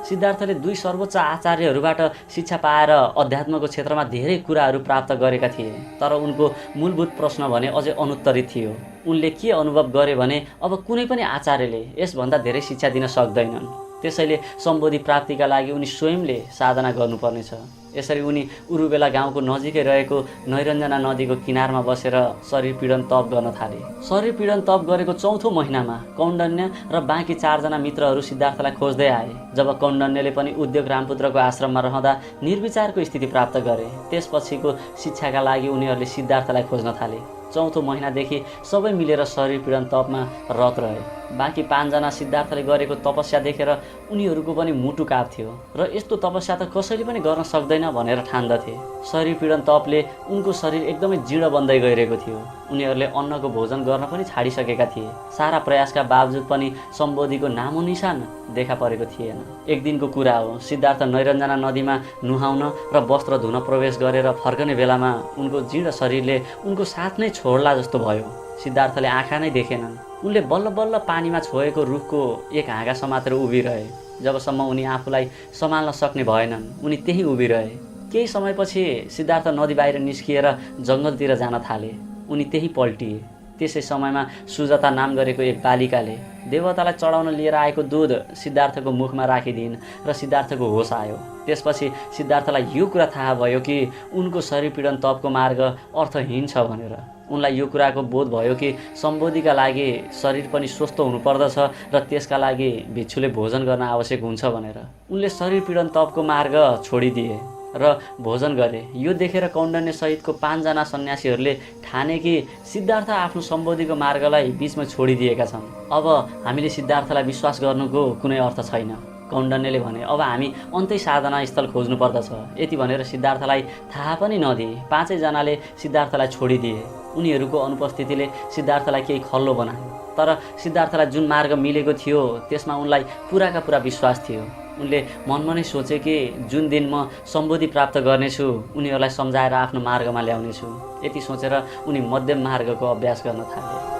सिद्धार्थले 2 सर्वोच्च आचार्यहरूबाट शिक्षा पाएर अध्यात्मको क्षेत्रमा धेरै कुराहरू प्राप्त गरेका थिए, तर उनको मूलभूत प्रश्न भने अझै अनुत्तरित थियो। उनले के अनुभव गरे भने अब कुनै पनि आचार्यले यसभन्दा धेरै शिक्षा दिन सक्दैनन्। त्यसैले सम्बोधि प्राप्तिका लागि उनी स्वयंले साधना गर्नुपर्नेछ। यसरी उनी उरुबेला गाउँको नजिकै रहेको नैरञ्जना नदीको किनारमा बसेर शरीर पीडन तप गर्न थाले। शरीर पीडन तप गरेको 4थो महिनामा कौण्डन्य र बाँकी 4 जना मित्रहरू सिद्धार्थलाई खोज्दै आए। जब कौण्डन्यले पनि उद्योग रामपुत्रको आश्रममा रहँदा निर्विचारको स्थिति प्राप्त गरे, त्यसपछिको शिक्षाका लागि उनीहरूले सिद्धार्थलाई खोज्न थाले। 4थो महिनादेखि सबै मिलेर शरीर पीडन तपमा रत रहे। बाँकी 5 जना सिद्धार्थले गरेको तपस्या देखेर उनीहरूको पनि मुटु काप्थ्यो र यस्तो तपस्या त कसैले पनि गर्न सक्दैन भनेर ठान्दथे। शरीर पीडन तपले उनको शरीर एकदमै जीर्ण बन्दै गइरहेको थियो। उनीहरूले अन्नको भोजन गर्न पनि छाडिसकेका थिए। सारा प्रयासका बावजुद पनि सम्बोधिको नामो निशान देखा परेको थिएन। एक दिनको कुरा हो, सिद्धार्थ नैरञ्जना नदीमा नुहाउन र वस्त्र धुन प्रवेश गरेर फर्कने बेलामा उनको जीर्ण शरीरले उनको साथ नै छोड्ला जस्तो भयो। सिद्धार्थले आँखा नै देखेनन्। उनले बल्ल बल्ल पानीमा छोएको रुखको एक हाँगा समातेर उभिरहे। जबसम्म उनी आफूलाई सम्हाल्न सक्ने भएनन्, उनी त्यही उभिरहे। केही समयपछि सिद्धार्थ नदी बाहिर निस्किएर जङ्गलतिर जान थाले। उनी त्यही पल्टिए। त्यसै समयमा सुजाता नाम गरेको एक बालिकाले देवतालाई चढाउन लिएर आएको दुध सिद्धार्थको मुखमा राखिदिइन् र सिद्धार्थको होस आयो। त्यसपछि सिद्धार्थलाई यो कुरा थाहा भयो कि उनको शरीर पीडन तपको मार्ग अर्थहीन छ भनेर। उनलाई यो कुराको बोध भयो कि सम्बोधिका लागि शरीर पनि स्वस्थ हुनुपर्दछ र त्यसका लागि भिक्षुले भोजन गर्न आवश्यक हुन्छ भनेर। उनले शरीर पीडन तपको मार्ग छोडिदिए र भोजन गरे। यो देखेर कौण्डिन्य सहितको 5 जना सन्यासीहरूले ठाने कि सिद्धार्थ आफ्नो सम्बोधिको मार्गलाई बीचमा छोडिदिएका छन्। अब हामीले सिद्धार्थलाई विश्वास गर्नुको कुनै अर्थ छैन। कौण्डिन्यले भने अब हामी अन्तै साधना स्थल खोज्नु पर्दछ। यति भनेर सिद्धार्थलाई थाहा पनि नदिए 5 जनाले सिद्धार्थलाई छोडिदिए। उनीहरूको अनुपस्थितिले सिद्धार्थलाई केही खल्लो बनायो। तर सिद्धार्थलाई जुन मार्ग मिलेको थियो त्यसमा उनलाई पुराका पुरा विश्वास थियो। उनले मनमा नै सोचे कि जुन दिन म सम्बोधि प्राप्त गर्नेछु उनीहरूलाई सम्झाएर आफ्नो मार्गमा ल्याउनेछु। यति सोचेर उनी मध्यम मार्गको अभ्यास गर्न थाले।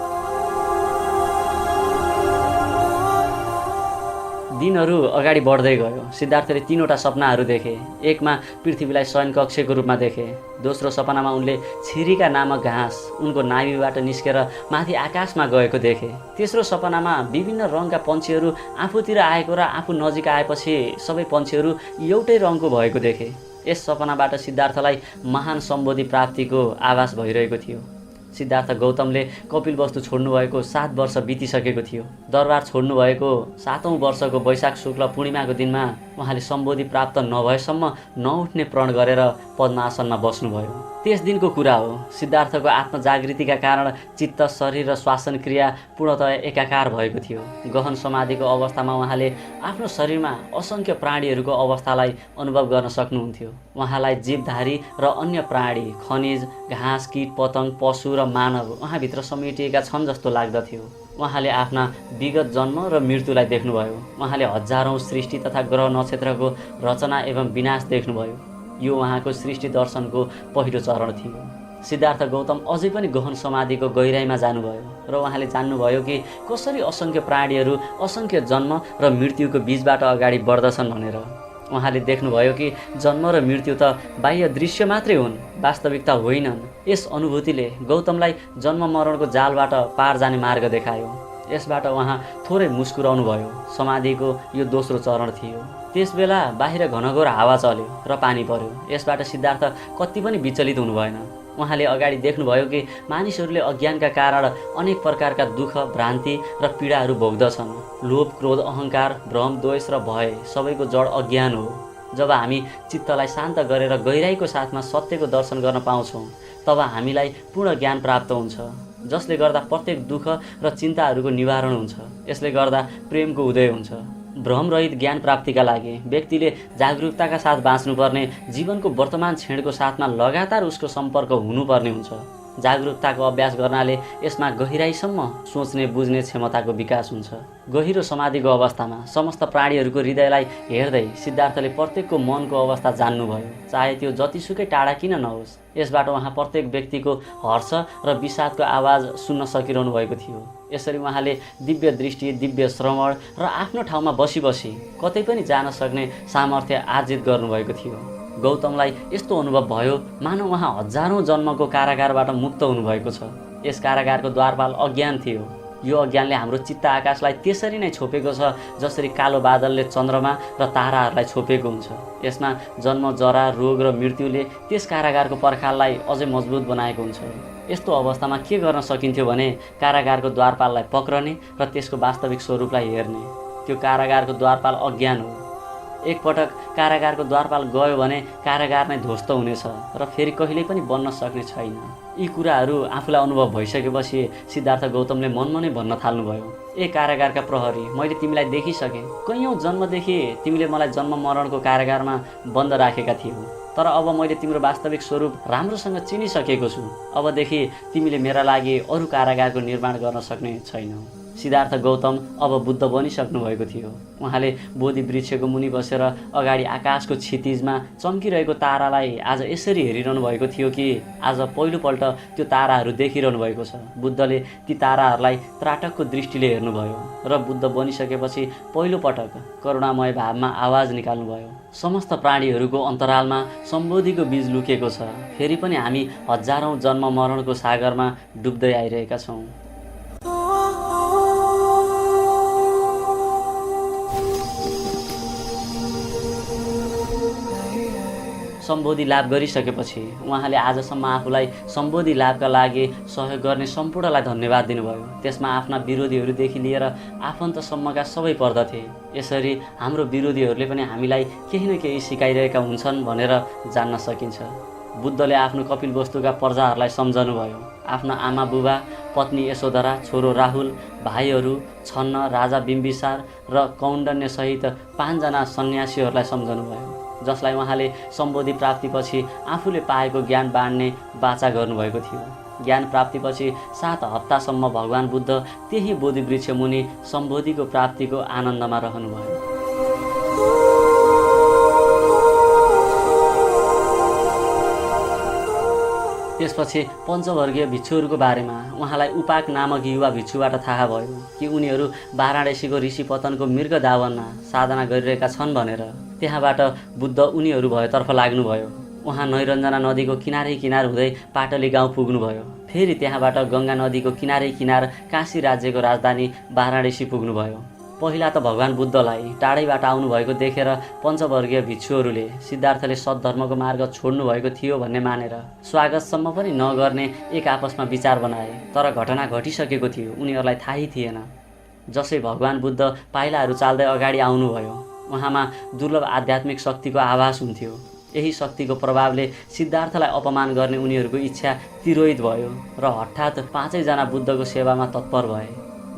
दिनहरू अगाडि बढ्दै गयो। सिद्धार्थले 3वटा सपनाहरू देखे। एकमा पृथ्वीलाई शयन कक्षको रूपमा देखे। दोस्रो सपनामा उनले छिरिका नामक घाँस उनको नाभिबाट निस्केर माथि आकाशमा गएको देखे। तेस्रो सपनामा विभिन्न रङका पन्छीहरू आफूतिर आएको र आफू नजिक आएपछि सबै पन्छीहरू एउटै रङको भएको देखे। यस सपनाबाट सिद्धार्थलाई महान सम्बोधि प्राप्तिको आभास भइरहेको थियो। सिद्धार्थ गौतमले कपिलवस्तु छोड्नुभएको 7 वर्ष बितिसकेको थियो। दरबार छोड्नुभएको 7औं वर्षको वैशाख शुक्ल पूर्णिमाको दिनमा उहाँले सम्बोधि प्राप्त नभएसम्म नउठ्ने प्रण गरेर पद्मासनमा बस्नुभयो। त्यस दिनको कुरा हो। सिद्धार्थको आत्मजागृतिका कारण चित्त, शरीर र श्वासन क्रिया पूर्णतः एकाकार भएको थियो। गहन समाधिको अवस्थामा उहाँले आफ्नो शरीरमा असङ्ख्य प्राणीहरूको अवस्थालाई अनुभव गर्न सक्नुहुन्थ्यो। उहाँलाई जीवधारी र अन्य प्राणी, खनिज, घाँस, कीट, पतंग, पशु र मानव उहाँभित्र समेटिएका छन् जस्तो लाग्दथ्यो। उहाँले आफ्ना विगत जन्म र मृत्युलाई देख्नुभयो। उहाँले हजारौं सृष्टि तथा ग्रह नक्षत्रको रचना एवं विनाश देख्नुभयो। यो उहाँको सृष्टि दर्शनको पहिलो चरण थियो। सिद्धार्थ गौतम अझै पनि गहन समाधिको गहिराइमा जानुभयो र उहाँले जान्नुभयो कि कसरी असङ्ख्य प्राणीहरू असङ्ख्य जन्म र मृत्युको बीचबाट अगाडि बढ्दछन् भनेर। उहाँले देख्नुभयो कि जन्म र मृत्यु त बाह्य दृश्य मात्रै हुन्, वास्तविकता होइनन्। यस अनुभूतिले गौतमलाई जन्म मरणको जालबाट पार जाने मार्ग देखायो। यसबाट उहाँ थोरै मुस्कुराउनु भयो। समाधिको यो दोस्रो चरण थियो। त्यसबेला बाहिर घनघोर हावा चल्यो र पानी पर्यो। यसबाट सिद्धार्थ कति पनि विचलित हुनु भएन। उहाँले अगाडि देख्नुभयो कि मानिसहरूले अज्ञानका कारण अनेक प्रकारका दुःख, भ्रान्ति र पीडाहरू भोग्दछन्। लोभ, क्रोध, अहङ्कार, भ्रम, द्वेष र भय सबैको जड अज्ञान हो। जब हामी चित्तलाई शान्त गरेर गहिराईको साथमा सत्यको दर्शन गर्न पाउँछौँ तब हामीलाई पूर्ण ज्ञान प्राप्त हुन्छ, जसले गर्दा प्रत्येक दुःख र चिन्ताहरूको निवारण हुन्छ। यसले गर्दा प्रेमको उदय हुन्छ। भ्रमरहित ज्ञान प्राप्तिका लागि व्यक्तिले जागरुकताका साथ बाँच्नुपर्ने, जीवनको वर्तमान क्षणको साथमा लगातार उसको सम्पर्क हुनुपर्ने हुन्छ। जागरुकताको अभ्यास गर्नाले यसमा गहिराईसम्म सोच्ने, बुझ्ने क्षमताको विकास हुन्छ। गहिरो समाधिको अवस्थामा समस्त प्राणीहरूको हृदयलाई हेर्दै सिद्धार्थले प्रत्येकको मनको अवस्था जान्नुभयो, चाहे त्यो जतिसुकै टाढा किन नहोस्। यसबाट उहाँ प्रत्येक व्यक्तिको हर्ष र विषादको आवाज सुन्न सकिरहनु भएको थियो। यसरी उहाँले दिव्य दृष्टि, दिव्य श्रवण र आफ्नो ठाउँमा बसी बसी कतै पनि जान सक्ने सामर्थ्य आर्जित गर्नुभएको थियो। गौतमलाई यस्तो अनुभव भयो मानव उहाँ हजारौं जन्मको कारागारबाट मुक्त हुनुभएको छ। यस कारागारको द्वारपाल अज्ञान थियो। यो अज्ञानले हाम्रो चित्त आकाशलाई त्यसरी नै छोपेको छ जसरी कालो बादलले चन्द्रमा र ताराहरूलाई छोपेको हुन्छ। यसमा जन्म, जरा, रोग र मृत्युले त्यस कारागारको पर्खाललाई अझै मजबुत बनाएको हुन्छ। यस्तो अवस्थामा के गर्न सकिन्थ्यो भने कारागारको द्वारपाललाई पक्रने र त्यसको वास्तविक स्वरूपलाई हेर्ने। त्यो कारागारको द्वारपाल अज्ञान हो। एकपटक कारागारको द्वारपाल गयो भने कारागार नै ध्वस्त हुनेछ र फेरि कहिल्यै पनि बन्न सक्ने छैन। यी कुराहरू आफूलाई अनुभव भइसकेपछि सिद्धार्थ गौतमले मनमा नै भन्न थाल्नुभयो, ए कारागारका प्रहरी, मैले तिमीलाई देखिसकेँ। कैयौँ जन्मदेखि तिमीले मलाई जन्म मरणको कारागारमा बन्द राखेका थियौ, तर अब मैले तिम्रो वास्तविक स्वरूप राम्रोसँग चिनिसकेको छु। अबदेखि तिमीले मेरा लागि अरू कारागारको निर्माण गर्न सक्ने छैनौ। सिद्धार्थ गौतम अब बुद्ध बनिसक्नु भएको थियो। उहाँले बोधि वृक्षको मुनि बसेर अगाडि आकाशको क्षितिजमा चम्किरहेको तारालाई आज यसरी हेरिरहनु भएको थियो कि आज पहिलोपल्ट त्यो ताराहरू देखिरहनु भएको छ। बुद्धले ती ताराहरूलाई त्राटकको दृष्टिले हेर्नुभयो र बुद्ध बनिसकेपछि पहिलोपटक करुणामय भावमा आवाज निकाल्नुभयो। समस्त प्राणीहरूको अन्तरालमा सम्बोधिको बीज लुकेको छ। फेरि पनि हामी हजारौँ जन्म मरणको सागरमा डुब्दै आइरहेका छौँ। सम्बोधि लाभ गरिसकेपछि उहाँले आजसम्म आफूलाई सम्बोधि लाभका लागि सहयोग गर्ने सम्पूर्णलाई धन्यवाद दिनुभयो। त्यसमा आफ्ना विरोधीहरूदेखि लिएर आफन्तसम्मका सबै पर्दथे। यसरी हाम्रो विरोधीहरूले पनि हामीलाई केही न केही सिकाइरहेका हुन्छन् भनेर जान्न सकिन्छ। बुद्धले आफ्नो कपिलवस्तुका प्रजाहरूलाई सम्झनुभयो। आफ्ना आमा बुबा, पत्नी यशोधरा, छोरो राहुल, भाइहरू छन्न, राजा बिम्बिसार र कौण्डन्यसहित 5 जना सन्यासीहरूलाई सम्झनुभयो, जसलाई उहाँले सम्बोधि प्राप्तिपछि आफूले पाएको ज्ञान बाँड्ने बाचा गर्नुभएको थियो। ज्ञान प्राप्तिपछि 7 हप्तासम्म भगवान बुद्ध त्यही बोधि वृक्ष मुनि सम्बोधिको प्राप्तिको आनन्दमा रहनुभयो। त्यसपछि पञ्चवर्गीय भिक्षुहरूको बारेमा उहाँलाई उपाक नामक युवा भिक्षुबाट थाहा भयो कि उनीहरू वाराणसीको ऋषिपतनको मृग दावनमा साधना गरिरहेका छन् भनेर। त्यहाँबाट बुद्ध उनीहरू भएतर्फ लाग्नुभयो। उहाँ नैरञ्जना नदीको किनारै किनार हुँदै पाटली गाउँ पुग्नुभयो। फेरि त्यहाँबाट गङ्गा नदीको किनारै किनार काशी राज्यको राजधानी वाराणसी पुग्नुभयो। पहिला त भगवान बुद्धलाई टाढैबाट आउनुभएको देखेर पञ्चवर्गीय भिक्षुहरूले सिद्धार्थले सद्धर्मको मार्ग छोड्नु भएको थियो भन्ने मानेर स्वागतसम्म पनि नगर्ने एक आपसमा विचार बनाए। तर घटना घटिसकेको थियो, उनीहरूलाई थाहै थिएन। जसै भगवान बुद्ध पाइलाहरू चाल्दै अगाडि आउनुभयो, उहाँमा दुर्लभ आध्यात्मिक शक्तिको आभास हुन्थ्यो। यही शक्तिको प्रभावले सिद्धार्थलाई अपमान गर्ने उनीहरूको इच्छा तिरोहित भयो र हठात 5 जना बुद्धको सेवामा तत्पर भए।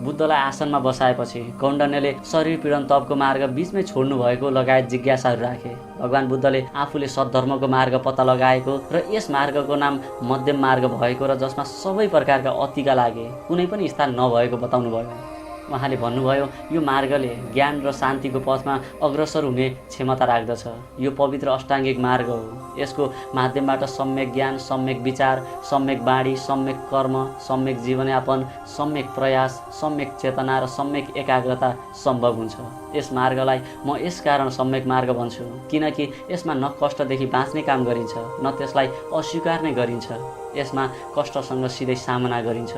बुद्धलाई आसनमा बसाएपछि कौण्डन्यले शरीर पीडन तपको मार्ग बीचमै छोड्नु भएको लगायत जिज्ञासाहरू राखे। भगवान बुद्धले आफूले सद्धर्मको मार्ग पत्ता लगाएको र यस मार्गको नाम मध्यम मार्ग भएको र जसमा सबै प्रकारका अतिका लागि कुनै पनि स्थान नभएको बताउनुभयो। उहाँले भन्नुभयो, यो मार्गले ज्ञान र शान्तिको पथमा अग्रसर हुने क्षमता राख्दछ। यो पवित्र अष्टाङ्गिक मार्ग हो। यसको माध्यमबाट सम्यक ज्ञान, सम्यक विचार, सम्यक बाणी, सम्यक कर्म, सम्यक जीवनयापन, सम्यक प्रयास, सम्यक चेतना र सम्यक एकाग्रता सम्भव हुन्छ। यस मार्गलाई म यसकारण सम्यक मार्ग भन्छु किनकि यसमा न कष्टदेखि बाँच्ने काम गरिन्छ न त्यसलाई अस्वीकार नै गरिन्छ। यसमा कष्टसँग सिधै सामना गरिन्छ,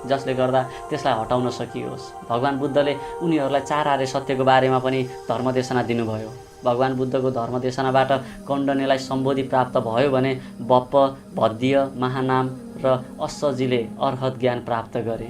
जसले गर्दा त्यसलाई हटाउन सकियोस्। भगवान बुद्धले उनीहरूलाई 4 आर्य सत्यको बारेमा पनि धर्मदेशना दिनुभयो। भगवान बुद्धको धर्मदेशनाबाट कौण्डन्यलाई सम्बोधि प्राप्त भयो भने बप्प, भद्य, महानाम र अश्वजीले अर्हत ज्ञान प्राप्त गरे।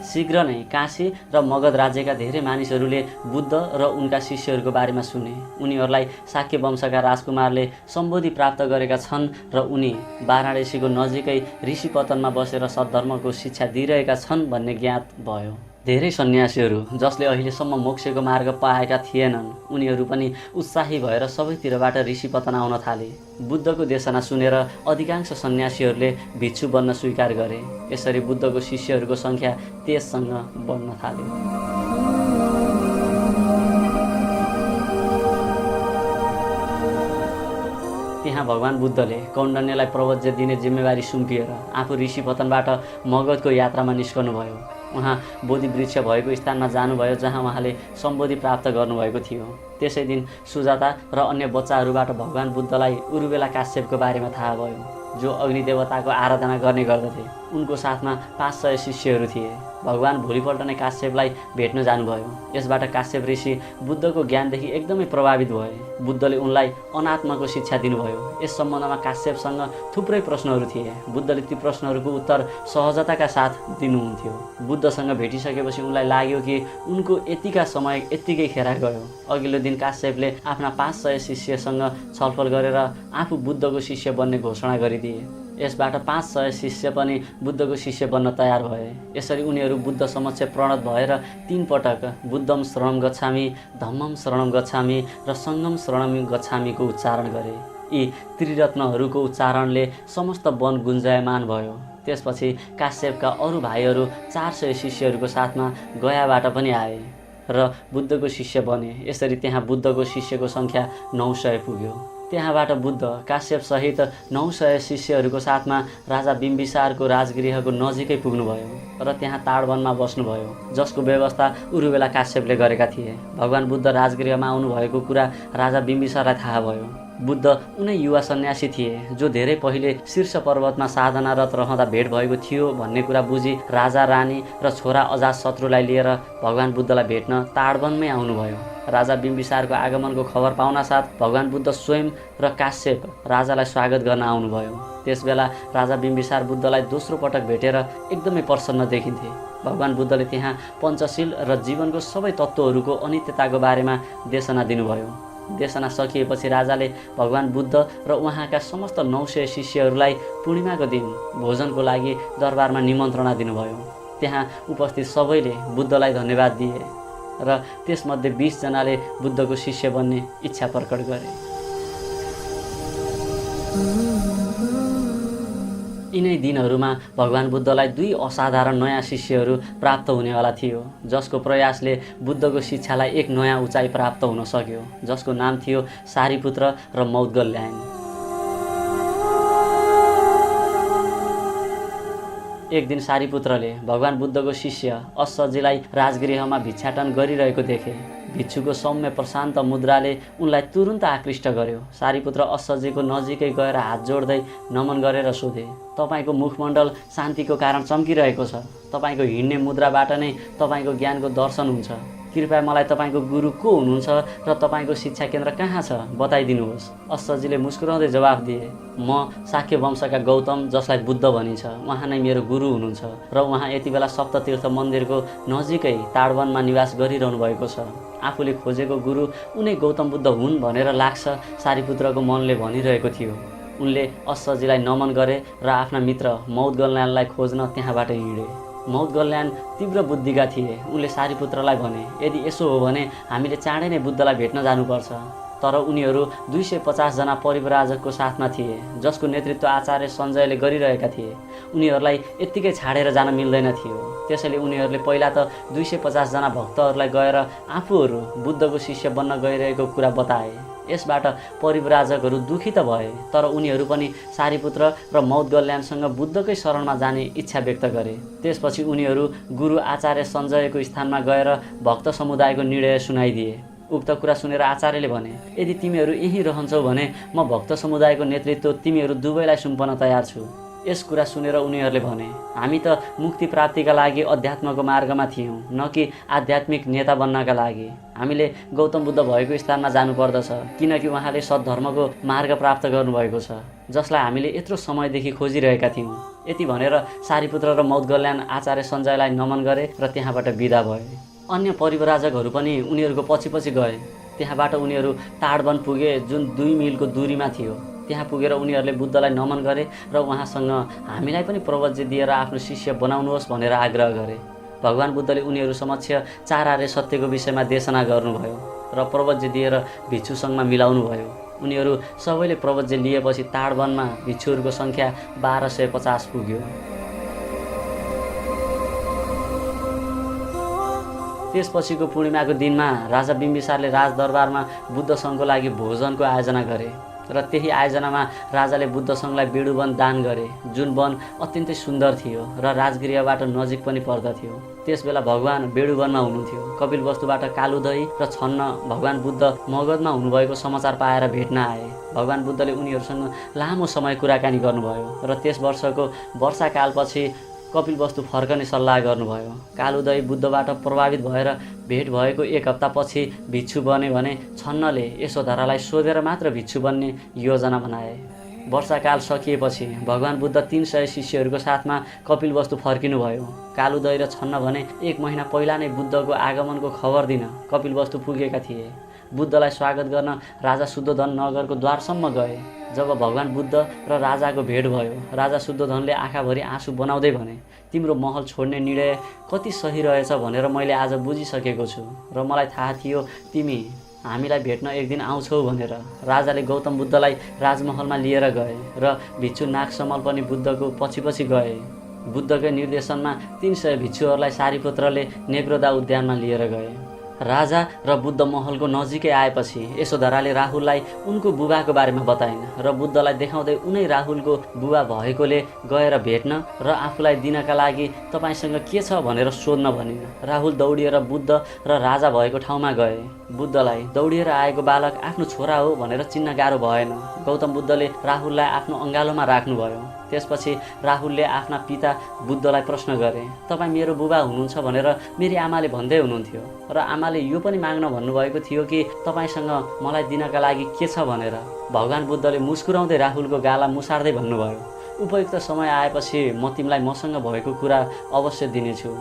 शीघ्र नै काशी र मगध राज्यका धेरै मानिसहरूले बुद्ध र उनका शिष्यहरूको बारेमा सुने। उनीहरूलाई शाक्य वंशका राजकुमारले सम्बोधि प्राप्त गरेका छन् र उनी वाराणसीको नजिकै ऋषिपतनमा बसेर सद्धर्मको शिक्षा दिइरहेका छन् भन्ने ज्ञात भयो। धेरै सन्यासीहरू जसले अहिलेसम्म मोक्षको मार्ग पाएका थिएनन्, उनीहरू पनि उत्साही भएर सबैतिरबाट ऋषिपतन आउन थाले। बुद्धको देशना सुनेर अधिकांश सन्यासीहरूले भिक्षु बन्न स्वीकार गरे। यसरी बुद्धको शिष्यहरूको सङ्ख्या तेजसँग बढ्न थाल्यो। त्यहाँ भगवान बुद्धले कौण्डन्यलाई प्रवज्य दिने जिम्मेवारी सुम्पिएर आफू ऋषिपतनबाट मगधको यात्रामा निस्कनुभयो। उहाँ बोधि वृक्ष भएको स्थानमा जानुभयो जहाँ उहाँले सम्बोधि प्राप्त गर्नुभएको थियो। त्यसै दिन सुजाता र अन्य बच्चाहरूबाट भगवान बुद्धलाई उरुवेला काश्यपको बारेमा थाहा भयो, जो अग्निदेवताको आराधना गर्ने गर्दथे। उनको साथमा 500 शिष्यहरू थिए। भगवान भोलिपल्ट नै काश्यपलाई भेट्न जानुभयो। यसबाट काश्यप ऋषि बुद्धको ज्ञानदेखि एकदमै प्रभावित भए। बुद्धले उनलाई अनात्माको शिक्षा दिनुभयो। यस सम्बन्धमा काश्यपसँग थुप्रै प्रश्नहरू थिए। बुद्धले ती प्रश्नहरूको उत्तर सहजताका साथ दिनुहुन्थ्यो। बुद्धसँग भेटिसकेपछि उनलाई लाग्यो कि उनको यतिका समय यत्तिकै खेर गयो। अघिल्लो दिन काश्यपले आफ्ना 500 शिष्यसँग छलफल गरेर आफू बुद्धको शिष्य बन्ने घोषणा गरिदिए। यसबाट 500 शिष्य पनि बुद्धको शिष्य बन्न तयार भए। यसरी उनीहरू बुद्ध समक्ष प्रणत भएर 3 पटक बुद्धम शरणं गच्छामि, धम्मम शरणं गच्छामि र सङ्घम शरणं गच्छामिको उच्चारण गरे। यी त्रिरत्नहरूको उच्चारणले समस्त वन गुन्जायमान भयो। त्यसपछि काश्यपका अरू भाइहरू 400 शिष्यहरूको साथमा गयाबाट पनि आए र बुद्धको शिष्य बने। यसरी त्यहाँ बुद्धको शिष्यको सङ्ख्या 900 पुग्यो। त्यहाँबाट बुद्ध काश्यपसहित 900 शिष्यहरूको साथमा राजा बिम्बिसारको राजगृहको नजिकै पुग्नुभयो र त्यहाँ ताडवनमा बस्नुभयो, जसको व्यवस्था उरुबेला काश्यपले गरेका थिए। भगवान बुद्ध राजगृहमा आउनुभएको कुरा राजा बिम्बिसारलाई थाहा भयो। बुद्ध उनै युवा सन्यासी थिए जो धेरै पहिले शीर्ष पर्वतमा साधनारत रहँदा भेट भएको थियो भन्ने कुरा बुझी राजा, रानी र छोरा अजातशत्रुलाई लिएर भगवान बुद्धलाई भेट्न ताडवनमै आउनुभयो। राजा बिम्बिसारको आगमनको खबर पाउनासाथ भगवान बुद्ध स्वयं र काश्यप राजालाई स्वागत गर्न आउनुभयो। त्यसबेला राजा बिम्बिसार बुद्धलाई दोस्रो पटक भेटेर एकदमै प्रसन्न देखिन्थे। भगवान बुद्धले त्यहाँ पञ्चशील र जीवनको सबै तत्त्वहरूको अनित्यताको बारेमा देशना दिनुभयो। देशना सकिएपछि राजाले भगवान बुद्ध र उहाँका समस्त 900 शिष्यहरूलाई पूर्णिमाको दिन भोजनको लागि दरबारमा निमन्त्रणा दिनुभयो। त्यहाँ उपस्थित सबैले बुद्धलाई धन्यवाद दिए र त्यसमध्ये 20 जनाले बुद्धको शिष्य बन्ने इच्छा प्रकट गरे। यिनै दिनहरूमा भगवान बुद्धलाई 2 असाधारण नयाँ शिष्यहरू प्राप्त हुनेवाला थियो, जसको प्रयासले बुद्धको शिक्षालाई एक नयाँ उचाइ प्राप्त हुन सक्यो, जसको नाम थियो सारीपुत्र र मौद्गल्यन। एक दिन सारीपुत्रले भगवान बुद्धको शिष्य अस्सजीलाई राजगृहमा भिक्षाटन गरिरहेको देखे। भिक्षुको सौम्य प्रशान्त मुद्राले उनलाई तुरुन्त आकृष्ट गर्यो। सारीपुत्र अस्सजीको नजिकै गएर हात जोड्दै नमन गरेर सोधे, तपाईँको मुखमण्डल शान्तिको कारण चम्किरहेको छ। तपाईँको हिँड्ने मुद्राबाट नै तपाईँको ज्ञानको दर्शन हुन्छ। कृपया मलाई तपाईँको गुरु को हुनुहुन्छ र तपाईँको शिक्षा केन्द्र कहाँ छ बताइदिनुहोस्। अस्सजीले मुस्कुराउँदै जवाफ दिए, म शाक्य वंशका गौतम, जसलाई बुद्ध भनिन्छ, उहाँ नै मेरो गुरु हुनुहुन्छ र उहाँ यति बेला सप्ततीर्थ मन्दिरको नजिकै ताडवनमा निवास गरिरहनु भएको छ। आफूले खोजेको गुरु उनै गौतम बुद्ध हुन् भनेर लाग्छ, सारीपुत्रको मनले भनिरहेको थियो। उनले अस्सजीलाई नमन गरे र आफ्ना मित्र मौद्गल्यनलाई खोज्न त्यहाँबाट हिँडे। मौद्गल्यन तीव्र बुद्धिका थिए। उनले सारीपुत्रलाई भने, यदि यसो हो भने हामीले चाँडै नै बुद्धलाई भेट्न जानुपर्छ। तर उनीहरू 250 जना परिव्राजकको साथमा थिए, जसको नेतृत्व आचार्य सञ्जयले गरिरहेका थिए। उनीहरूलाई यत्तिकै छाडेर जान मिल्दैन थियो। त्यसैले उनीहरूले पहिला त 250 जना भक्तहरूलाई गएर आफूहरू बुद्धको शिष्य बन्न गइरहेको कुरा बताए। यसबाट परिव्राजकहरू दुखी त भए, तर उनीहरू पनि सारीपुत्र र मौद्गल्यनसँग बुद्धकै शरणमा जाने इच्छा व्यक्त गरे। त्यसपछि उनीहरू गुरु आचार्य सञ्जयको स्थानमा गएर भक्त समुदायको निर्णय सुनाइदिए। उक्त कुरा सुनेर आचार्यले भने, यदि तिमीहरू यहीँ रहन्छौ भने म भक्त समुदायको नेतृत्व तिमीहरू दुवैलाई सुम्पन तयार छु। यस कुरा सुनेर उनीहरूले भने, हामी त मुक्ति प्राप्तिका लागि अध्यात्मको मार्गमा थियौँ, न कि आध्यात्मिक नेता बन्नका लागि। हामीले गौतम बुद्ध भएको स्थानमा जानुपर्दछ, किनकि उहाँले सद्धर्मको मार्ग प्राप्त गर्नुभएको छ, जसलाई हामीले यत्रो समयदेखि खोजिरहेका थियौँ। यति भनेर सारीपुत्र र मौद्गल्यन आचार्य सञ्जयलाई नमन गरे र त्यहाँबाट बिदा भए। अन्य परिव्राजकहरू पनि उनीहरूको पछि पछि गए। त्यहाँबाट उनीहरू ताडवन पुगे, जुन 2 मिलको दूरीमा थियो। त्यहाँ पुगेर उनीहरूले बुद्धलाई नमन गरे र उहाँसँग हामीलाई पनि प्रवज्य दिएर आफ्नो शिष्य बनाउनुहोस् भनेर आग्रह गरे। भगवान बुद्धले उनीहरू समक्ष 4 आर्य सत्यको विषयमा देशना गर्नुभयो र प्रवज्य दिएर भिक्षुसँगमा मिलाउनुभयो। उनीहरू सबैले प्रवज्य लिएपछि ताडवनमा भिक्षुहरूको सङ्ख्या 1250 पुग्यो। त्यसपछिको पूर्णिमाको दिनमा राजा बिम्बिसारले राजदरबारमा बुद्धसँगको लागि भोजनको आयोजना गरे र त्यही आयोजनामा राजाले बुद्धसँगलाई बेडुवन दान गरे, जुन वन अत्यन्तै सुन्दर थियो र राजगृहबाट नजिक पनि पर्दथ्यो। त्यसबेला भगवान बेडुवनमा हुनुहुन्थ्यो। कपिलवस्तुबाट कालुदही र छन्न भगवान बुद्ध मगधमा हुनुभएको समाचार पाएर भेट्न आए। भगवान बुद्धले उनीहरूसँग लामो समय कुराकानी गर्नुभयो र त्यस वर्षको वर्षाकालपछि कपिलवस्तु फर्कने सल्लाह गर्नुभयो। कालुदही बुद्धबाट प्रभावित भएर भेट भएको 1 हप्तापछि भिक्षु बने भने छन्नले यशोधरालाई सोधेर मात्र भिक्षु बन्ने योजना बनाए। वर्षाकाल सकिएपछि भगवान बुद्ध 300 शिष्यहरूको साथमा कपिलवस्तु फर्किनुभयो। कालुदही र छन्न भने 1 महिना पहिला नै बुद्धको आगमनको खबर दिन कपिलवस्तु पुगेका थिए। बुद्धलाई स्वागत गर्न राजा शुद्धोधन नगरको द्वारसम्म गए। जब भगवान बुद्ध र राजाको भेट भयो, राजा शुद्धोधनले आँखाभरि आँसु बनाउँदै भने, तिम्रो महल छोड्ने निर्णय कति सही रहेछ भनेर मैले आज बुझिसकेको छु र मलाई थाहा थियो तिमी हामीलाई भेट्न एक दिन आउँछौ भनेर। राजाले गौतम बुद्धलाई राजमहलमा लिएर गए र भिक्षु नागसमल पनि बुद्धको पछि पछि गए। बुद्धकै निर्देशनमा 300 भिक्षुहरूलाई सारीपुत्रले नेग्रोदा उद्यानमा लिएर गए। राजा र बुद्ध महलको नजिकै आएपछि यशोधराले राहुललाई उनको बुबाको बारेमा बताइन् र बुद्धलाई देखाउँदै उनै राहुलको बुबा भएकोले गएर भेट्न र आफूलाई दिनका लागि तपाईँसँग के छ भनेर सोध्न भनिन्। राहुल दौडिएर बुद्ध र राजा भएको ठाउँमा गए। बुद्धलाई दौडिएर आएको बालक आफ्नो छोरा हो भनेर चिन्न गाह्रो भएन। गौतम बुद्धले राहुललाई आफ्नो अँगालोमा राख्नुभयो। त्यसपछि राहुलले आफ्ना पिता बुद्धलाई प्रश्न गरे, तपाईँ मेरो बुबा हुनुहुन्छ भनेर मेरी आमाले भन्दै हुनुहुन्थ्यो र आमाले यो पनि माग्न भन्नुभएको थियो कि तपाईँसँग मलाई दिनका लागि के छ भनेर। भगवान बुद्धले मुस्कुराउँदै राहुलको गाला मुसार्दै भन्नुभयो, उपयुक्त समय आएपछि म तिमीलाई मसँग भएको कुरा अवश्य दिनेछु।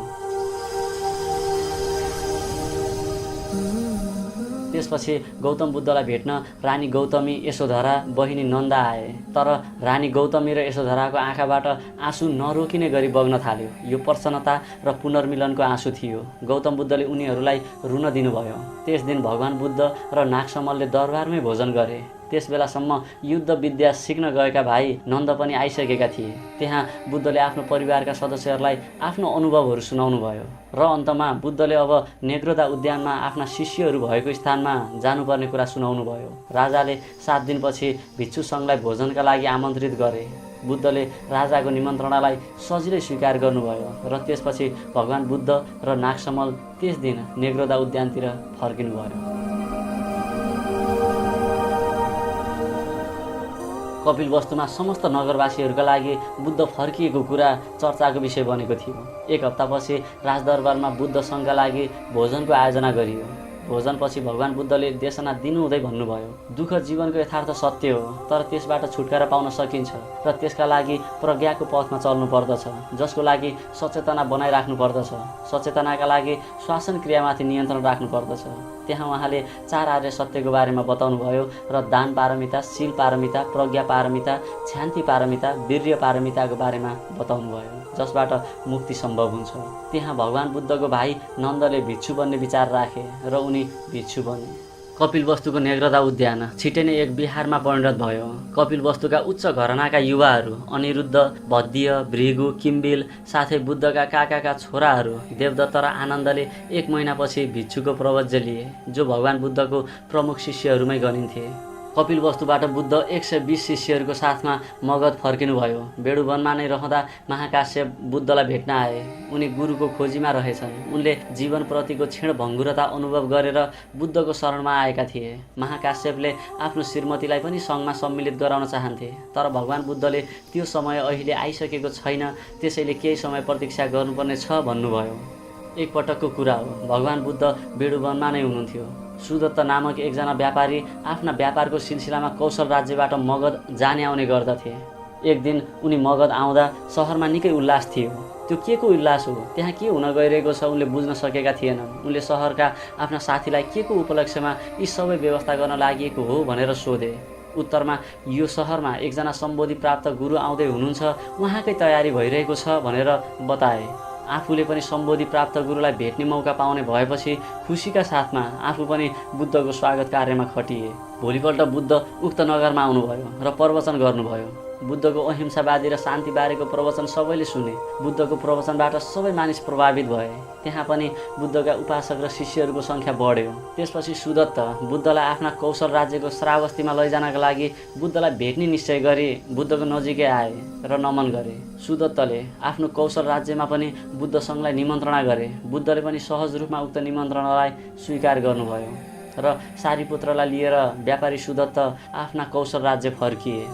त्यसपछि गौतम बुद्धलाई भेट्न रानी गौतमी, यशोधरा, बहिनी नन्दा आए। तर रानी गौतमी र यशोधराको आँखाबाट आँसु नरोकिने गरी बग्न थाल्यो। यो प्रसन्नता र पुनर्मिलनको आँसु थियो। गौतम बुद्धले उनीहरूलाई रुन दिनुभयो। त्यस दिन भगवान बुद्ध र नागसमलले दरबारमै भोजन गरे। त्यस बेलासम्म युद्ध विद्या सिक्न गएका भाइ नन्द पनि आइसकेका थिए। त्यहाँ बुद्धले आफ्नो परिवारका सदस्यहरूलाई आफ्नो अनुभवहरू सुनाउनु भयो र अन्तमा बुद्धले अब नेग्रोदा उद्यानमा आफ्ना शिष्यहरू भएको स्थानमा जानुपर्ने कुरा सुनाउनु भयो। राजाले 7 दिनपछि भिक्षु सङ्घलाई भोजनका लागि आमन्त्रित गरे। बुद्धले राजाको निमन्त्रणालाई सजिलै स्वीकार गर्नुभयो र त्यसपछि भगवान बुद्ध र नागसमल त्यस दिन नेग्रोदा उद्यानतिर फर्किनुभयो। कपिलवस्तुमा समस्त नगरवासीहरूका लागि बुद्ध फर्किएको कुरा चर्चाको विषय बनेको थियो। एक हप्तापछि राजदरबारमा बुद्ध सङ्घका लागि भोजनको आयोजना गरियो। भोजनपछि भगवान बुद्धले देशना दिनुहुँदै भन्नुभयो, दुःख जीवनको यथार्थ सत्य हो, तर त्यसबाट छुटकारा पाउन सकिन्छ र त्यसका लागि प्रज्ञाको पथमा चल्नु पर्दछ, जसको लागि सचेतना बनाइराख्नु पर्दछ। सचेतनाका लागि श्वासन क्रियामाथि नियन्त्रण राख्नु पर्दछ। त्यहाँ उहाँले 4 आर्य सत्यको बारेमा बताउनुभयो र दान पारमिता, शील पारमिता, प्रज्ञा पारमिता, क्षान्ति पारमिता, वीर्य पारमिताको बारेमा बताउनुभयो, जसबाट मुक्ति सम्भव हुन्छ। त्यहाँ भगवान बुद्धको भाइ नन्दले भिक्षु बन्ने विचार राखे र उनी भिक्षु बने। कपिलवस्तुको नेग्रोदा उद्यान छिटै नै एक बिहारमा परिणत भयो। कपिलवस्तुका उच्च घरानाका युवाहरू अनिरुद्ध, बद्य, भृगु, किम्बिल साथै बुद्धका काकाका छोराहरू देवदत्त र आनन्दले 1 महिनापछि भिक्षुको प्रवज्य लिए, जो भगवान बुद्धको प्रमुख शिष्यहरूमै गनिन्थे। कपिलवस्तुबाट बुद्ध 120 शिष्यहरूको साथमा मगध फर्किनुभयो। बेडुवनमा नै रहँदा महाकाश्यप बुद्धलाई भेट्न आए। उनी गुरुको खोजीमा रहेछन्। उनले जीवनप्रतिको क्षीण भङ्गुरता अनुभव गरेर बुद्धको शरणमा आएका थिए। महाकाश्यपले आफ्नो श्रीमतीलाई पनि सङ्घमा सम्मिलित गराउन चाहन्थे, तर भगवान बुद्धले त्यो समय अहिले आइसकेको छैन, त्यसैले केही समय प्रतीक्षा गर्नुपर्ने छ भन्नुभयो। एकपटकको कुरा हो, भगवान बुद्ध बेडुवनमा नै हुनुहुन्थ्यो। सुदत्त नामक एकजना व्यापारी आफ्ना व्यापारको सिलसिलामा कौशल राज्यबाट मगध जाने आउने गर्दथे। एक दिन उनी मगध आउँदा सहरमा निकै उल्लास थियो। त्यो के को उल्लास हो, त्यहाँ के हुन गइरहेको छ उनले बुझ्न सकेका थिएनन्। उनले सहरका आफ्ना साथीलाई के को उपलक्ष्यमा यी सबै व्यवस्था गर्न लागि हो भनेर सोधे। उत्तरमा यो सहरमा एकजना सम्बोधि प्राप्त गुरु आउँदै हुनुहुन्छ, उहाँकै तयारी भइरहेको छ भनेर बताए। आफूले पनि सम्बोधि प्राप्त गुरुलाई भेट्ने मौका पाउने भएपछि खुसीका साथमा आफू पनि बुद्धको स्वागत कार्यमा खटिए। भोलिपल्ट बुद्ध उक्त नगरमा आउनुभयो र प्रवचन गर्नुभयो। बुद्धको अहिंसावादी र शान्तिबारेको प्रवचन सबैले सुने। बुद्धको प्रवचनबाट सबै मानिस प्रभावित भए। त्यहाँ पनि बुद्धका उपासक र शिष्यहरूको सङ्ख्या बढ्यो। त्यसपछि सुदत्त बुद्धलाई आफ्ना कौशल राज्यको श्रावस्तीमा लैजानका लागि बुद्धलाई भेट्ने निश्चय गरी बुद्धको नजिकै आए र नमन गरे। सुदत्तले आफ्नो कौशल राज्यमा पनि बुद्ध सङ्घलाई निमन्त्रणा गरे। बुद्धले पनि सहज रूपमा उक्त निमन्त्रणालाई स्वीकार गर्नुभयो र सारीपुत्रलाई लिएर व्यापारी सुदत्त आफ्ना कौशल राज्य फर्किए।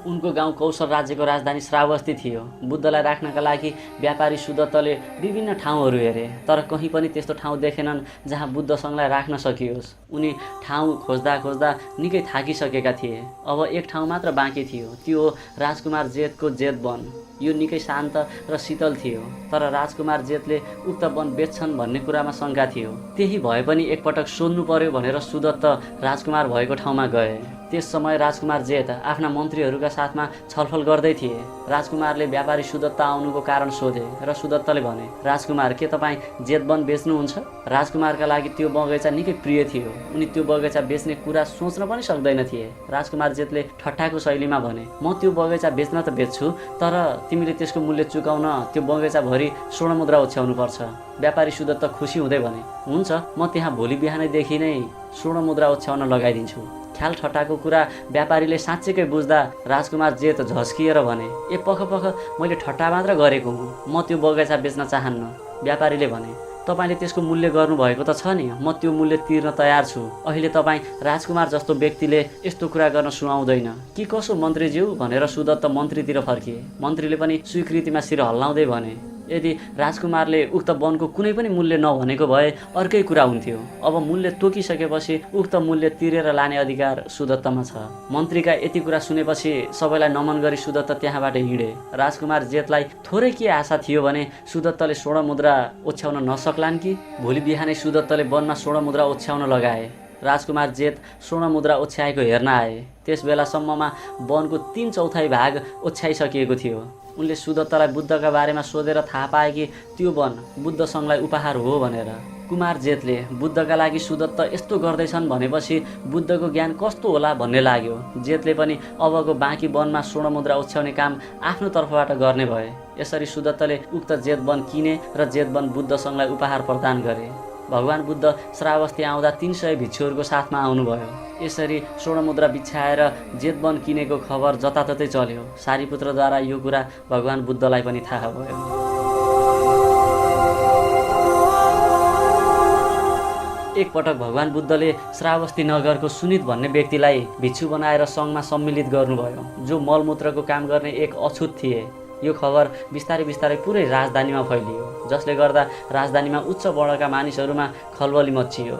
उनको गाउँ कौशल राज्यको राजधानी श्रावस्ती थियो। बुद्धलाई राख्नका लागि व्यापारी सुदत्तले विभिन्न ठाउँहरू हेरे, तर कहीँ पनि त्यस्तो ठाउँ देखेनन् जहाँ बुद्ध सङ्घलाई राख्न सकियोस्। उनी ठाउँ खोज्दा खोज्दा निकै थाकिसकेका थिए। अब एक ठाउँ मात्र बाँकी थियो, त्यो हो राजकुमार जेतको जेत वन। यो निकै शान्त र शीतल थियो, तर राजकुमार जेठले उक्त वन बेच्छन् भन्ने कुरामा शङ्का थियो। त्यही भए पनि एकपटक सोध्नु पर्यो भनेर सुदत्त राजकुमार भएको ठाउँमा गए। त्यस समय राजकुमार जेठ आफ्ना मन्त्रीहरूका साथमा छलफल गर्दै थिए। राजकुमारले व्यापारी सुदत्त आउनुको कारण सोधे र सुदत्तले भने, राजकुमार, के तपाईँ जेठ वन बेच्नुहुन्छ? राजकुमारका लागि त्यो बगैँचा निकै प्रिय थियो। उनी त्यो बगैँचा बेच्ने कुरा सोच्न पनि सक्दैन थिए। राजकुमार जेठले ठट्टाको शैलीमा भने, म त्यो बगैँचा बेच्न त बेच्छु, तर तिमीले त्यसको मूल्य चुकाउन त्यो बगैँचाभरि स्वर्ण मुद्रा ओछ्याउनु पर्छ। व्यापारी सुदत्त खुसी हुँदै भने, हुन्छ, म त्यहाँ भोलि बिहानैदेखि नै स्वर्ण मुद्रा ओछ्याउन लगाइदिन्छु। ख्याल ठट्टाको कुरा व्यापारीले साँच्चैकै बुझ्दा राजकुमार जेठ झस्किएर भने, ए पख मैले ठट्टा मात्र गरेको हुँ, म त्यो बगैँचा बेच्न चाहन्न। व्यापारीले भने, तपाईँले त्यसको मूल्य गर्नुभएको त छ नि, म त्यो मूल्य तिर्न तयार छु। अहिले तपाईँ राजकुमार जस्तो व्यक्तिले यस्तो कुरा गर्न सुहाउँदैन कि कसो मन्त्रीज्यू भनेर सुदत्त मन्त्रीतिर फर्किए। मन्त्रीले पनि स्वीकृतिमा शिर हल्लाउँदै भने, यदि राजकुमारले उक्त वनको कुनै पनि मूल्य नभनेको भए अर्कै कुरा हुन्थ्यो। अब मूल्य तोकिसकेपछि उक्त मूल्य तिरेर लाने अधिकार सुदत्तमा छ। मन्त्रीका यति कुरा सुनेपछि सबैलाई नमन गरी सुदत्त त्यहाँबाट हिँडे। राजकुमार जेठलाई थोरै के आशा थियो भने सुदत्तले स्वर्ण मुद्रा ओछ्याउन नसक्लान् कि। भोलि बिहानै सुदत्तले वनमा स्वर्ण मुद्रा ओछ्याउन लगाए। राजकुमार जेठ स्वर्ण मुद्रा ओछ्याएको हेर्न आए। त्यस बेलासम्ममा वनको 3/4 भाग ओछ्याइसकिएको थियो। उनले सुदत्तलाई बुद्धका बारेमा सोधेर थाहा पाए कि त्यो वन बुद्ध सङ्घलाई उपहार हो भनेर। कुमार जेठले बुद्धका लागि सुदत्त यस्तो गर्दैछन् भनेपछि बुद्धको ज्ञान कस्तो होला भन्ने लाग्यो। जेठले पनि अबको बाँकी वनमा स्वर्ण मुद्रा ओछ्याउने काम आफ्नो तर्फबाट गर्ने भए। यसरी सुदत्तले उक्त जेठ वन किने र जेठ वन बुद्ध सङ्घलाई उपहार प्रदान गरे। भगवान बुद्ध श्रावस्ती आउँदा 300 भिक्षुहरूको साथमा आउनुभयो। यसरी स्वर्ण मुद्रा बिछाएर जेठ वन किनेको खबर जताततै चल्यो। सारीपुत्रद्वारा यो कुरा भगवान बुद्धलाई पनि थाहा भयो। एकपटक भगवान बुद्धले श्रावस्ती नगरको सुनित भन्ने व्यक्तिलाई भिक्षु बनाएर सङ्घमा सम्मिलित गर्नुभयो, जो मलमूत्रको काम गर्ने एक अछुत थिए। यो खबर बिस्तारै बिस्तारै पुरै राजधानीमा फैलियो, जसले गर्दा राजधानीमा उच्च वर्णका मानिसहरूमा खलबली मच्चियो।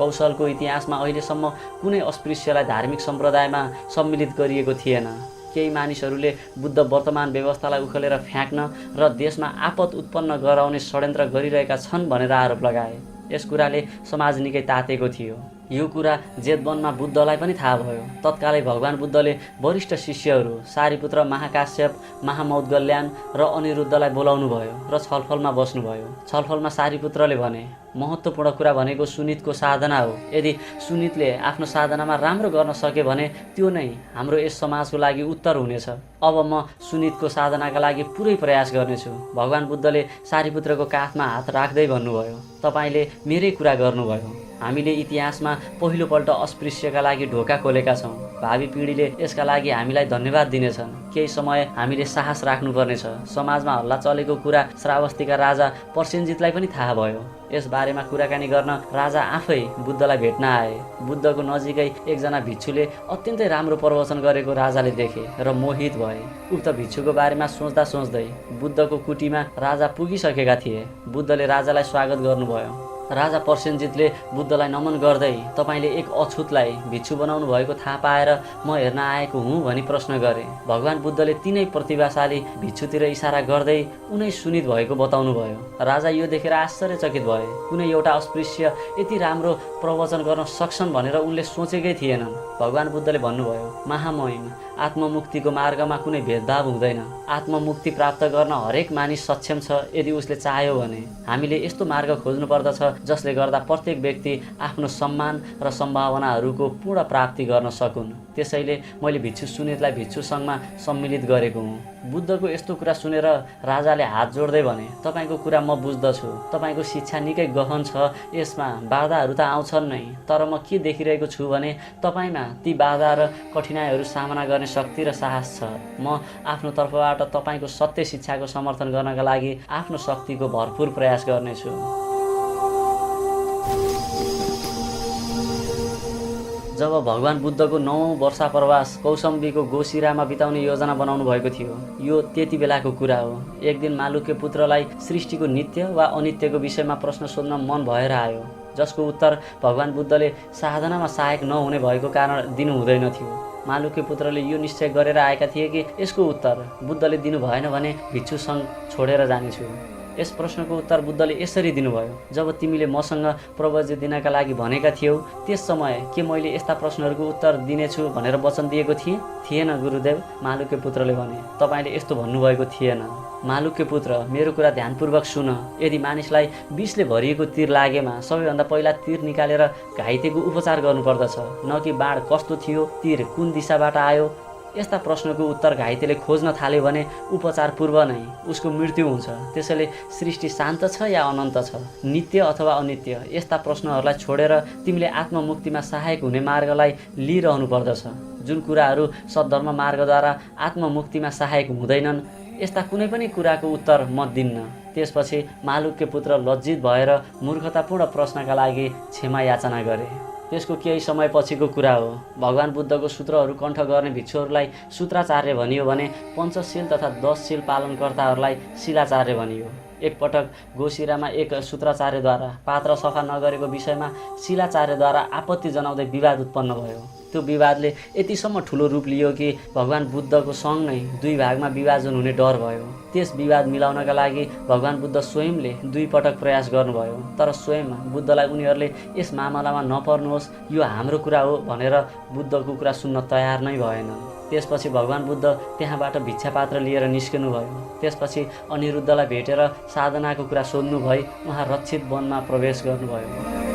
कौशलको इतिहासमा अहिलेसम्म कुनै अस्पृश्यलाई धार्मिक सम्प्रदायमा सम्मिलित गरिएको थिएन। केही मानिसहरूले बुद्ध वर्तमान व्यवस्थालाई उखेलेर फ्याँक्न र देशमा आपत उत्पन्न गराउने षड्यन्त्र गरिरहेका छन् भनेर आरोप लगाए। यस कुराले समाज निकै तातेको थियो। यो कुरा जेठ वनमा बुद्धलाई पनि थाहा भयो। तत्कालै भगवान बुद्धले वरिष्ठ शिष्यहरू सारीपुत्र, महाकाश्यप, महामौद्गल्यान र अनिरुद्धलाई बोलाउनु भयो र छलफलमा बस्नुभयो। छलफलमा सारीपुत्रले भने, महत्त्वपूर्ण कुरा भनेको सुनितको साधना हो। यदि सुनितले आफ्नो साधनामा राम्रो गर्न सके भने त्यो नै हाम्रो यस समाजको लागि उत्तर हुनेछ। अब म सुनितको साधनाका लागि पुरै प्रयास गर्नेछु। भगवान बुद्धले सारीपुत्रको काखमा हात राख्दै भन्नुभयो, तपाईँले मेरै कुरा गर्नुभयो। हामीले इतिहासमा पहिलोपल्ट अस्पृश्यका लागि ढोका खोलेका छौँ। भावी पिँढीले यसका लागि हामीलाई धन्यवाद दिनेछन्। केही समय हामीले साहस राख्नुपर्नेछ। समाजमा हल्ला चलेको कुरा श्रावस्तीका राजा पर्सेनजितलाई पनि थाहा भयो। यस बारेमा कुराकानी गर्न राजा आफै बुद्धलाई भेट्न आए। बुद्धको नजिकै एकजना भिक्षुले अत्यन्तै राम्रो प्रवचन गरेको राजाले देखे र मोहित भए। उक्त भिक्षुको बारेमा सोच्दा सोच्दै बुद्धको कुटीमा राजा पुगिसकेका थिए। बुद्धले राजालाई स्वागत गर्नुभयो। राजा पर्सेनजितले बुद्धलाई नमन गर्दै, तपाईँले एक अछुतलाई भिक्षु बनाउनु भएको थाहा पाएर म हेर्न आएको हुँ भनी प्रश्न गरे। भगवान बुद्धले तिनै प्रतिभाशाली भिक्षुतिर इसारा गर्दै उनै सुनित भएको बताउनु भयो। राजा यो देखेर आश्चर्यचकित भए। कुनै एउटा अस्पृश्य यति राम्रो प्रवचन गर्न सक्छन् भनेर उनले सोचेकै थिएनन्। भगवान बुद्धले भन्नुभयो, महामहिम, आत्ममुक्तिको मार्गमा कुनै भेदभाव हुँदैन। आत्ममुक्ति प्राप्त गर्न हरेक मानिस सक्षम छ यदि उसले चाह्यो भने। हामीले यस्तो मार्ग खोज्नु पर्दछ जसले गर्दा प्रत्येक व्यक्ति आफ्नो सम्मान र सम्भावनाहरूको पूर्ण प्राप्ति गर्न सकुन्। त्यसैले मैले भिक्षु सुनितलाई भिक्षु सङ्घमा सम्मिलित गरेको हुँ। बुद्धको यस्तो कुरा सुनेर राजाले हात जोड्दै भने, तपाईँको कुरा म बुझ्दछु। तपाईँको शिक्षा निकै गहन छ। यसमा बाधाहरू त आउँछन् नै, तर म के देखिरहेको छु भने तपाईँमा ती बाधा र कठिनाइहरू सामना गर्ने शक्ति र साहस छ। म आफ्नो तर्फबाट तपाईँको सत्य शिक्षाको समर्थन गर्नका लागि आफ्नो शक्तिको भरपुर प्रयास गर्नेछु। जब भगवान बुद्धको 9औं वर्षा प्रवास कौशम्बीको गोसिरामा बिताउने योजना बनाउनु भएको थियो, यो त्यति बेलाको कुरा हो। एक दिन मालुक्य पुत्रलाई सृष्टिको नित्य वा अनित्यको विषयमा प्रश्न सोध्न मन भएर आयो। जसको उत्तर भगवान बुद्धले साधनामा सहायक नहुने भएको कारण दिनु हुँदैन थियो। मालुके पुत्रले यो निश्चय गरेर आएका थिए कि यसको उत्तर बुद्धले दिनु भएन भने भिक्षु सङ्घ छोडेर जानेछु। यस प्रश्नको उत्तर बुद्धले यसरी दिनुभयो, जब तिमीले मसँग प्रवचन दिनका लागि भनेका थियौ त्यस समय के मैले यस्ता प्रश्नहरूको उत्तर दिनेछु भनेर वचन दिएको थिएन गुरुदेव। मालुके पुत्रले भने, तपाईँले यस्तो भन्नुभएको थिएन। मालुके पुत्र, मेरो कुरा ध्यानपूर्वक सुन। यदि मानिसलाई विषले भरिएको तीर लागेमा सबैभन्दा पहिला तीर निकालेर घाइतेको उपचार गर्नुपर्दछ, न कि बाण कस्तो थियो, तीर कुन दिशाबाट आयो। यस्ता प्रश्नको उत्तर घाइतेले खोज्न थाल्यो भने उपचार पूर्व नै उसको मृत्यु हुन्छ। त्यसैले सृष्टि शान्त छ या अनन्त छ, नित्य अथवा अनित्य, यस्ता प्रश्नहरूलाई छोडेर तिमीले आत्ममुक्तिमा सहायक हुने मार्गलाई लिइरहनु पर्दछ। जुन कुराहरू सद्धर्म मार्गद्वारा आत्ममुक्तिमा सहायक हुँदैनन्, यस्ता कुनै पनि कुराको उत्तर म दिन्न। त्यसपछि मालुके पुत्र लज्जित भएर मूर्खतापूर्ण प्रश्नका लागि क्षमा याचना गरे। त्यसको केही समयपछिको कुरा हो। भगवान बुद्धको सूत्रहरू कण्ठ गर्ने भिक्षुहरूलाई सूत्राचार्य भनियो भने पञ्चशील तथा 10 शील पालनकर्ताहरूलाई शिलाचार्य भनियो। एकपटक गोसिरामा एक सूत्राचार्यद्वारा पात्र सफा नगरेको विषयमा शिलाचार्यद्वारा आपत्ति जनाउँदै विवाद उत्पन्न भयो। त्यो विवादले यतिसम्म ठुलो रूप लियो कि भगवान बुद्धको सङ्घ नै 2 भागमा विभाजन हुने डर भयो। त्यस विवाद मिलाउनका लागि भगवान बुद्ध स्वयंले 2 पटक प्रयास गर्नुभयो, तर स्वयं बुद्धलाई उनीहरूले यस मामलामा नपर्नुहोस्, यो हाम्रो कुरा हो भनेर बुद्धको कुरा सुन्न तयार नै भएन। त्यसपछि भगवान बुद्ध त्यहाँबाट भिक्षापात्र लिएर निस्किनुभयो। त्यसपछि अनिरुद्धलाई भेटेर साधनाको कुरा सोध्नुभयो। उहाँ रक्षित वनमा प्रवेश गर्नुभयो।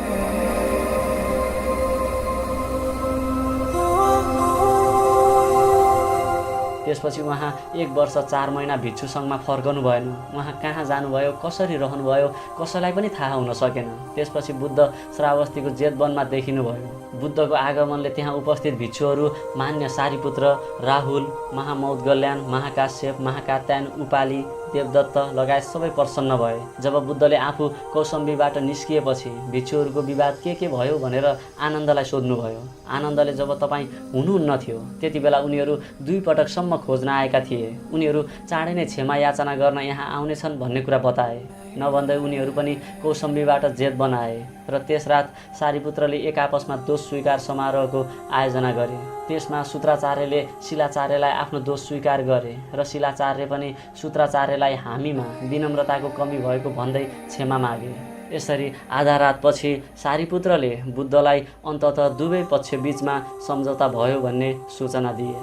त्यसपछि उहाँ 1 वर्ष 4 महिना भिक्षु सङ्घमा फर्कनु भएन। उहाँ कहाँ जानुभयो, कसरी रहनुभयो, कसैलाई पनि थाहा हुन सकेन। त्यसपछि बुद्ध श्रावस्तीको जेतवनमा देखिनुभयो। बुद्धको आगमनले त्यहाँ उपस्थित भिक्षुहरू मान्य सारीपुत्र, राहुल, महामौदगल्याण, महाकाश्यप, महाकात्यायन, उपाली, देवदत्त लगायत सबै प्रसन्न भए। जब बुद्धले आफू कौसम्बीबाट निस्किएपछि भिक्षुहरूको विवाद के भयो भनेर आनन्दलाई सोध्नुभयो। आनन्दले जब तपाईँ हुनुहुन्न थियो त्यति बेला उनीहरू 2 पटकसम्म खोज्न आएका थिए। उनीहरू चाँडै नै क्षमा याचना गर्न यहाँ आउनेछन् भन्ने कुरा बताए। नभन्दै उनीहरू पनि कौसम्बीबाट जेत बनाए र त्यस रात सारीपुत्रले एक आपसमा दोष स्वीकार समारोहको आयोजना गरे। त्यसमा सूत्राचार्यले शिलाचार्यलाई आफ्नो दोष स्वीकार गरे र शिलाचार्य पनि सूत्राचार्यलाई हामीमा विनम्रताको कमी भएको भन्दै क्षमा मागे। यसरी आधा रातपछि सारीपुत्रले बुद्धलाई अन्ततः दुवै पक्ष बीचमा सम्झौता भयो भन्ने सूचना दिए।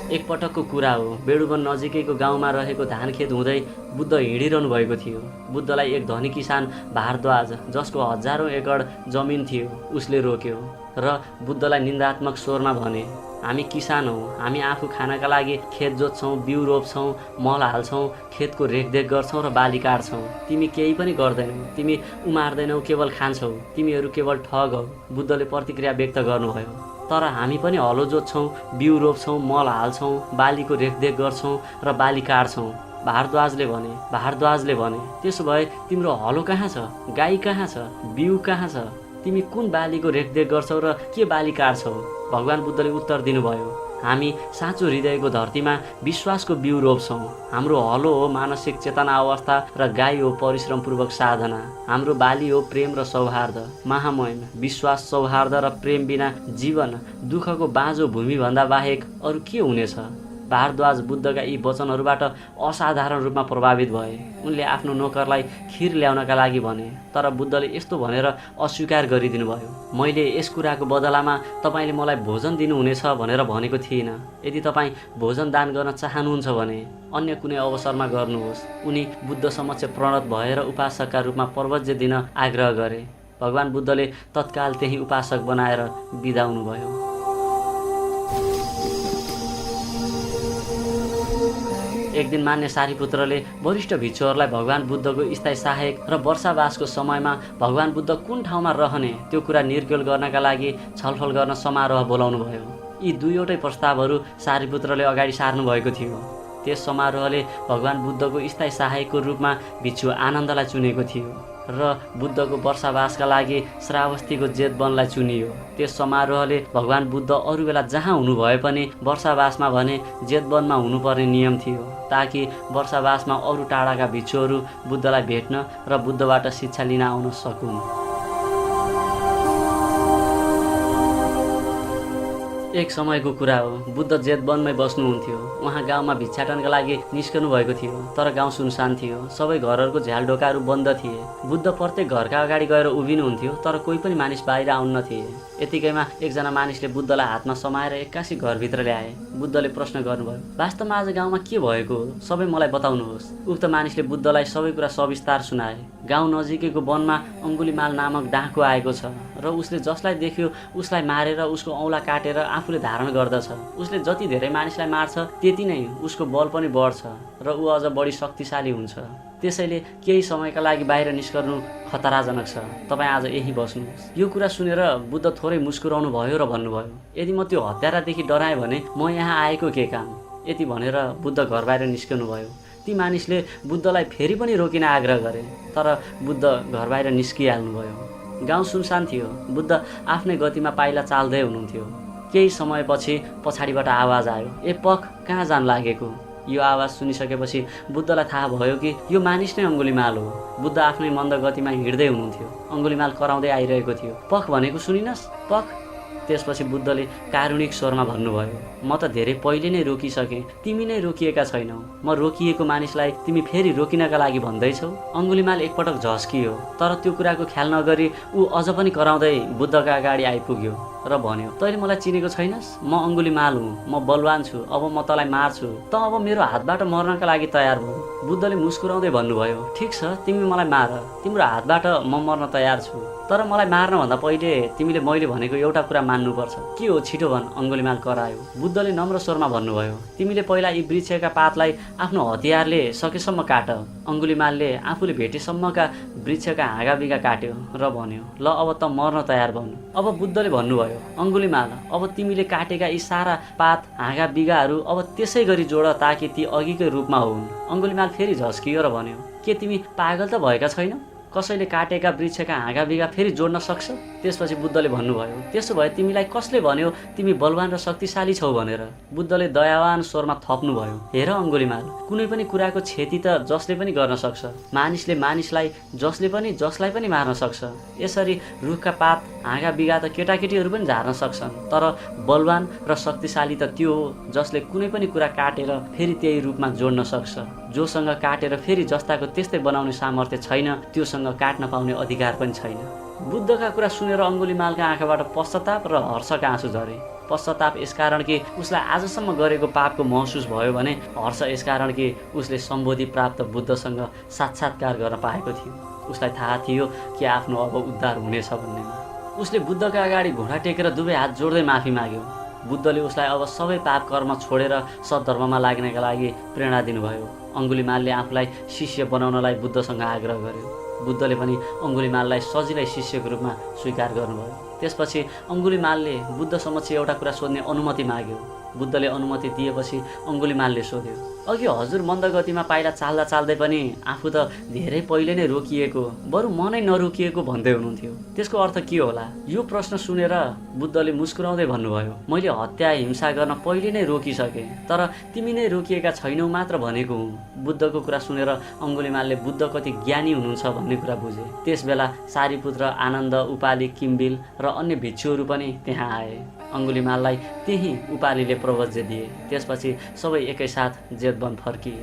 एकपटकको कुरा हो। बेडुवन नजिकैको गाउँमा रहेको धानखेत हुँदै बुद्ध हिँडिरहनु भएको थियो। बुद्धलाई एक धनी किसान भारद्वाज, जसको हजारौं एकड जमिन थियो, उसले रोक्यो र बुद्धलाई निन्दात्मक स्वरमा भने, हामी किसान हौँ, हामी आफू खानका लागि खेत जोत्छौँ, बिउ रोप्छौँ, मल हाल्छौँ, खेतको रेखदेख गर्छौँ र बाली काट्छौँ। तिमी केही पनि गर्दैनौ, तिमी उमार्दैनौ, केवल खान्छौ, तिमीहरू केवल ठग हौ। बुद्धले प्रतिक्रिया व्यक्त गर्नुभयो। तर हामी पनि हलो जोत्छौँ, बिउ रोप्छौँ, मल हाल्छौँ, बालीको रेखदेख गर्छौँ र बाली काट्छौँ। भारद्वाजले भने, त्यसो भए तिम्रो हलो कहाँ छ, गाई कहाँ छ, बिउ कहाँ छ, तिमी कुन बालीको रेखदेख गर्छौ र के बाली काट्छौ? भगवान बुद्धले उत्तर दिनुभयो, हामी साँचो हृदयको धरतीमा विश्वासको बिउ रोप्छौँ। हाम्रो हलो हो मानसिक चेतना अवस्था र गाई हो परिश्रमपूर्वक साधना। हाम्रो बाली हो प्रेम र सौहार्द। महामहिम विश्वास, सौहार्द र प्रेम बिना जीवन दुःखको बाँझो भूमिभन्दा बाहेक अरू के हुनेछ? भारद्वाज बुद्धका यी वचनहरूबाट असाधारण रूपमा प्रभावित भए। उनले आफ्नो नोकरलाई खिर ल्याउनका लागि भने, तर बुद्धले यस्तो भनेर अस्वीकार गरिदिनु भयो, मैले यस कुराको बदलामा तपाईँले मलाई भोजन दिनुहुनेछ भनेर भनेको थिइनँ। यदि तपाईँ भोजन दान गर्न चाहनुहुन्छ भने अन्य कुनै अवसरमा गर्नुहोस्। उनी बुद्ध समक्ष प्रणत भएर उपासकका रूपमा प्रवचन दिन आग्रह गरे। भगवान बुद्धले तत्काल त्यही उपासक बनाएर बिदा हुनुभयो। एक दिन मान्य सारीपुत्रले वरिष्ठ भिक्षुहरूलाई भगवान बुद्धको स्थायी सहायक र वर्षावासको समयमा भगवान बुद्ध कुन ठाउँमा रहने त्यो कुरा निर्क्योल गर्नका लागि छलफल गर्न समारोह बोलाउनु भयो। यी 2वटै प्रस्तावहरू सारीपुत्रले अगाडि सार्नु भएको थियो। त्यस समारोहले भगवान बुद्धको स्थायी सहायकको रूपमा भिक्षु आनन्दलाई चुनेको थियो र बुद्धको वर्षावासका लागि श्रावस्तीको जेतवनलाई चुनियो। त्यस समारोहले भगवान बुद्ध अरू बेला जहाँ हुनुभए पनि वर्षावासमा भने जेतवनमा हुनुपर्ने नियम थियो, ताकि वर्षावासमा अरू टाढाका भिक्षुहरू बुद्धलाई भेट्न र बुद्धबाट शिक्षा लिन आउन सकुन्। एक समयको कुरा हो, बुद्ध जेतवनमै बस्नुहुन्थ्यो। उहाँ गाउँमा भिक्षाटनका लागि निस्कनु भएको थियो, तर गाउँ सुनसान थियो। सबै घरहरूको झ्यालढोकाहरू बन्द थिए। बुद्ध प्रत्येक घरका अगाडि गएर उभिनुहुन्थ्यो, तर कोही पनि मानिस बाहिर आउन्न थिए। यतिकैमा एकजना मानिसले बुद्धलाई हातमा समाएर एक्कासी घरभित्र ल्याए। बुद्धले प्रश्न गर्नुभयो, वास्तवमा आज गाउँमा के भएको हो? सबै मलाई बताउनुहोस्। उक्त मानिसले बुद्धलाई सबै कुरा सविस्तार सुनाए। गाउँ नजिकैको वनमा अङ्गुलीमाल नामक डाँकु आएको छ र उसले जसलाई देख्यो उसलाई मारेर उसको औँला काटेर आफूले धारण गर्दछ। उसले जति धेरै मानिसलाई मार्छ त्यति नै उसको बल पनि बढ्छ र ऊ अझ बढी शक्तिशाली हुन्छ। त्यसैले केही समयका लागि बाहिर निस्कनु खतराजनक छ। तपाईँ आज यही बस्नुहोस्। यो कुरा सुनेर बुद्ध थोरै मुस्कुराउनु भयो र भन्नुभयो, यदि म त्यो हत्यारादेखि डराएँ भने म यहाँ आएको के काम? यति भनेर बुद्ध घर बाहिर निस्कनु भयो। ती मानिसले बुद्धलाई फेरि पनि रोकिन आग्रह गरे, तर बुद्ध घर बाहिर निस्किहाल्नुभयो। गाउँ सुनसान थियो। बुद्ध आफ्नै गतिमा पाइला चाल्दै हुनुहुन्थ्यो। केही समयपछि पछाडिबाट आवाज आयो, ए पख, कहाँ जान लागेको? यो आवाज सुनिसकेपछि बुद्धलाई थाहा भयो कि यो मानिस नै अङ्गुलीमाल हो। बुद्ध आफ्नै मन्द गतिमा हिँड्दै हुनुहुन्थ्यो। अङ्गुलीमाल कराउँदै आइरहेको थियो, पख भनेको सुनिनस्? पख। त्यसपछि बुद्धले कारुणिक स्वरमा भन्नुभयो, म त धेरै पहिले नै रोकिसकेँ, तिमी नै रोकिएका छैनौ। म रोकिएको मानिसलाई तिमी फेरि रोकिनका लागि भन्दैछौ। अङ्गुलीमाल एकपटक झस्कियो, तर त्यो कुराको ख्याल नगरी ऊ अझ पनि कराउँदै बुद्धका अगाडि आइपुग्यो र भन्यो, तैँले मलाई चिनेको छैनस्? म अङ्गुलीमाल हुँ, म बलवान छु, अब म तँलाई मार्छु। त अब मेरो हातबाट मर्नका लागि तयार भऊ। बुद्धले मुस्कुराउँदै भन्नुभयो, ठिक छ, तिमी मलाई मार, तिम्रो हातबाट म मर्न तयार छु, तर मलाई मार्नभन्दा पहिले तिमीले मैले भनेको एउटा कुरा मान्नुपर्छ। के हो, छिटो भन्, अङ्गुलीमाल करायो। बुद्धले नम्र स्वरमा भन्नुभयो, तिमीले पहिला यी वृक्षका पातलाई आफ्नो हतियारले सकेसम्म काट। अङ्गुलीमालले आफूले भेटेसम्मका वृक्षका हाँगाबिगा काट्यो र भन्यो, ल अब त मर्न तयार भन्। अब बुद्धले भन्नुभयो, अङ्गुलीमाल, अब तिमीले काटेका यी सारा पात हाँगा बिगाहरू अब त्यसै गरी जोड ताकि ती अघिकै रूपमा हुन्। अङ्गुलीमाल फेरि झस्कियो र भन्यो, के तिमी पागल त भएका छैनौ? कसैले काटेका वृक्षका हाँगा बिगा फेरि जोड्न सक्छ? त्यसपछि बुद्धले भन्नुभयो, त्यसो भए तिमीलाई कसले भन्यो तिमी बलवान र शक्तिशाली छौ भनेर? बुद्धले दयावान स्वरमा थप्नुभयो, हेर अङ्गुलीमाल, कुनै पनि कुराको क्षति त जसले पनि गर्न सक्छ। मानिसले मानिसलाई, जसलाई पनि मार्न सक्छ। यसरी रुखका पात हाँगा बिगा त केटाकेटीहरू पनि झार्न सक्छन्, तर बलवान र शक्तिशाली त त्यो हो जसले कुनै पनि कुरा काटेर फेरि त्यही रूपमा जोड्न सक्छ। जोसँग काटेर फेरि जस्ताको त्यस्तै बनाउने सामर्थ्य छैन, त्योसँग काट्न पाउने अधिकार पनि छैन। बुद्धका कुरा सुनेर अङ्गुलीमालका आँखाबाट पश्चाताप र हर्षका आँसु झरे। पश्चाताप यसकारण कि उसलाई आजसम्म गरेको पापको महसुस भयो भने हर्ष यसकारण कि उसले सम्बोधि प्राप्त बुद्धसँग साक्षात्कार गर्न पाएको थियो। उसलाई थाहा थियो कि आफ्नो अब उद्धार हुनेछ भन्नेमा। उसले बुद्धका अगाडि घुँडा टेकेर दुवै हात जोड्दै माफी माग्यो। बुद्धले उसलाई अब सबै पाप कर्म छोडेर सद्धर्ममा लाग्नका लागि प्रेरणा दिनुभयो। अङ्गुलीमालले आफूलाई शिष्य बनाउनलाई बुद्धसँग आग्रह गर्यो। बुद्धले पनि अङ्गुलीमाललाई सजिलै शिष्यको रूपमा स्वीकार गर्नुभयो। त्यसपछि अङ्गुलीमालले बुद्ध समक्ष एउटा कुरा सोध्ने अनुमति माग्यो। बुद्धले अनुमति दिएपछि अङ्गुलीमालले सोध्यो, अघि हजुर मन्द गतिमा पाइला चाल्दा चाल्दै पनि आफू त धेरै पहिले नै रोकिएको, बरु म नै नरोकिएको भन्दै हुनुहुन्थ्यो, त्यसको अर्थ के होला? यो प्रश्न सुनेर बुद्धले मुस्कुराउँदै भन्नुभयो, मैले हत्या हिंसा गर्न पहिले नै रोकिसकेँ, तर तिमी नै रोकिएका छैनौ मात्र भनेको हुँ। बुद्धको कुरा सुनेर अङ्गुलीमालले बुद्ध कति ज्ञानी हुनुहुन्छ भन्ने कुरा बुझे। त्यसबेला सारीपुत्र, आनन्द, उपाली, किम्बिल र अन्य भिक्षुहरू पनि त्यहाँ आए। अङ्गुलीमाललाई त्यही उपालीले प्रवज्य दिए। त्यसपछि सबै एकैसाथ जेतवन फर्किए।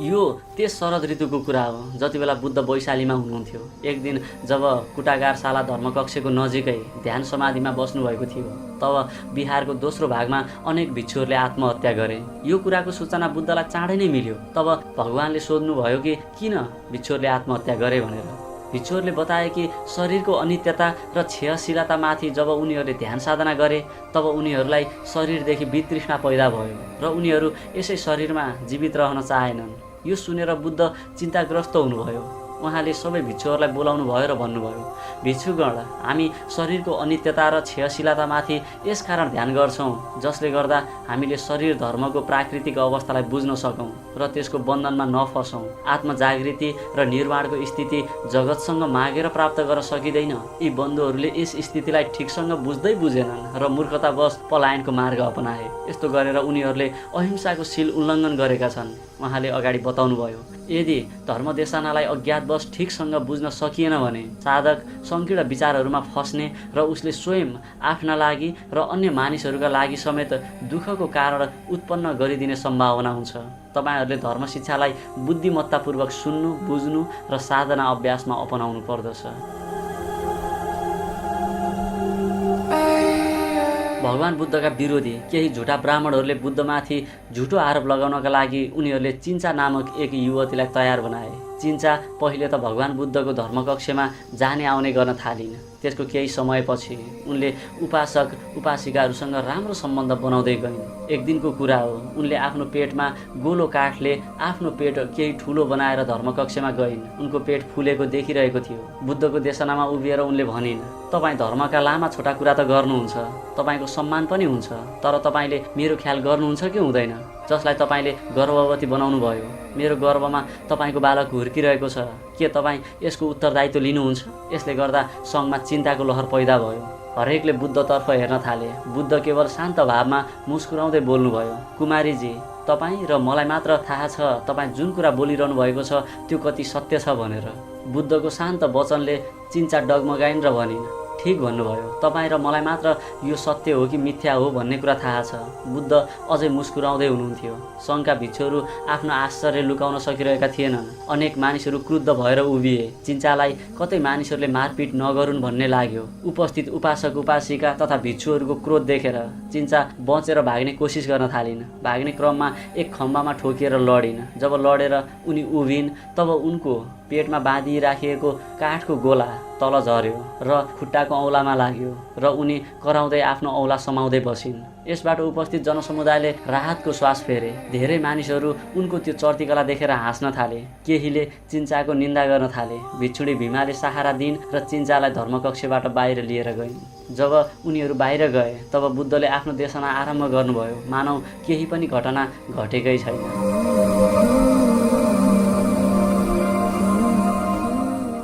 यो त्यस शरद ऋतुको कुरा हो जति बेला बुद्ध वैशालीमा हुनुहुन्थ्यो। एक दिन जब कुटागारशाला धर्मकक्षको नजिकै ध्यान समाधिमा बस्नुभएको थियो, तब बिहारको दोस्रो भागमा अनेक भिक्षुहरूले आत्महत्या गरे। यो कुराको सूचना बुद्धलाई चाँडै नै मिल्यो। तब भगवानले सोध्नुभयो कि किन भिक्षुहरूले आत्महत्या गरे भनेर। भिक्षुहरूले बताए कि शरीरको अनित्यता र क्षयशीलतामाथि जब उनीहरूले ध्यान साधना गरे तब उनीहरूलाई शरीरदेखि वितृष्णा पैदा भयो र उनीहरू यसै शरीरमा जीवित रहन चाहेनन्। यो सुनेर बुद्ध चिन्ताग्रस्त हुनुभयो। उहाँले सबै भिक्षुहरूलाई बोलाउनु भयो र भन्नुभयो, भिक्षुगण, हामी शरीरको अनित्यता र क्षयशीलतामाथि यसकारण ध्यान गर्छौँ जसले गर्दा हामीले शरीर धर्मको प्राकृतिक अवस्थालाई बुझ्न सकौँ र त्यसको बन्धनमा नफसौँ। आत्मजागृति र निर्वाणको स्थिति जगतसँग मागेर प्राप्त गर्न सकिँदैन। यी बन्धुहरूले यस स्थितिलाई ठिकसँग बुझ्दै बुझेनन् र मूर्खतावश पलायनको मार्ग अपनाए। यस्तो गरेर उनीहरूले अहिंसाको सील उल्लङ्घन गरेका छन्। उहाँले अगाडि बताउनुभयो, यदि धर्मदेशनालाई अज्ञातवश ठिकसँग बुझ्न सकिएन भने साधक सङ्कीर्ण विचारहरूमा फस्ने र उसले स्वयं आफ्ना लागि र अन्य मानिसहरूका लागि समेत दुःखको कारण उत्पन्न गरिदिने सम्भावना हुन्छ। तपाईहरूले धर्म शिक्षालाई बुद्धिमत्तापूर्वक सुन्नु, बुझ्नु र साधना अभ्यासमा अपनाउनु पर्दछ। भगवान बुद्धका विरोधी केही झुटा ब्राह्मणहरूले बुद्धमाथि झुटो आरोप लगाउनका लागि उनीहरूले चिन्चा नामक एक युवतीलाई तयार बनाए। चिन्चा पहिले त भगवान बुद्धको धर्मकक्षमा जाने आउने गर्न थालिन्। त्यसको केही समयपछि उनले उपासक उपासिकाहरूसँग राम्रो सम्बन्ध बनाउँदै गइन्। एक दिनको कुरा हो, उनले आफ्नो पेटमा गोलो काठले आफ्नो पेट केही ठुलो बनाएर धर्मकक्षमा गइन्। उनको पेट फुलेको देखिरहेको थियो। बुद्धको देशनामा उभिएर उनले भनिन्, तपाईँ धर्मका लामा छोटा कुरा त गर्नुहुन्छ, तपाईँको सम्मान पनि हुन्छ, तर तपाईँले मेरो ख्याल गर्नुहुन्छ कि हुँदैन? जसलाई तपाईँले गर्भवती बनाउनु भयो, मेरो गर्भमा तपाईँको बालक हुर्किरहेको छ, के तपाईँ यसको उत्तरदायित्व लिनुहुन्छ? यसले गर्दा सङ्घमा चिन्ताको लहर पैदा भयो। हरेकले बुद्धतर्फ हेर्न थाले। बुद्ध केवल शान्त भावमा मुस्कुराउँदै बोल्नुभयो, कुमारीजी, तपाईँ र मलाई मात्र थाहा छ तपाईँ जुन कुरा बोलिरहनु भएको छ त्यो कति सत्य छ भनेर। बुद्धको शान्त वचनले चिन्चा डगमगाइन् र भनिन्, ठिक भन्नुभयो, तपाईँ र मलाई मात्र यो सत्य हो कि मिथ्या हो भन्ने कुरा थाहा छ। बुद्ध अझै मुस्कुराउँदै हुनुहुन्थ्यो। सङ्घका भिक्षुहरू आफ्नो आश्चर्य लुकाउन सकिरहेका थिएनन्। अनेक मानिसहरू क्रुद्ध भएर उभिए। चिन्चालाई कतै मानिसहरूले मारपिट नगरून् भन्ने लाग्यो। उपस्थित उपासक उपासिका तथा भिक्षुहरूको क्रोध देखेर चिन्चा बचेर भाग्ने कोसिस गर्न थालिन्। भाग्ने क्रममा एक खम्बामा ठोकिएर लडिन्। जब लडेर उनी उभिन् तब उनको पेटमा बाँधिराखिएको काठको गोला तल झर्यो र खुट्टाको औँलामा लाग्यो र उनी कराउँदै आफ्नो औँला समाउँदै बसिन्। यसबाट उपस्थित जनसमुदायले राहतको श्वास फेरे। धेरै मानिसहरू उनको त्यो चर्तीकला देखेर हाँस्न थाले। केहीले चिन्चाको निन्दा गर्न थाले। भिक्षुणी भीमाले सहारा दिइन् र चिन्चालाई धर्मकक्षबाट बाहिर लिएर गइन्। जब उनीहरू बाहिर गए तब बुद्धले आफ्नो देशना आरम्भ गर्नुभयो, मानौ केही पनि घटना घटेकै छैन।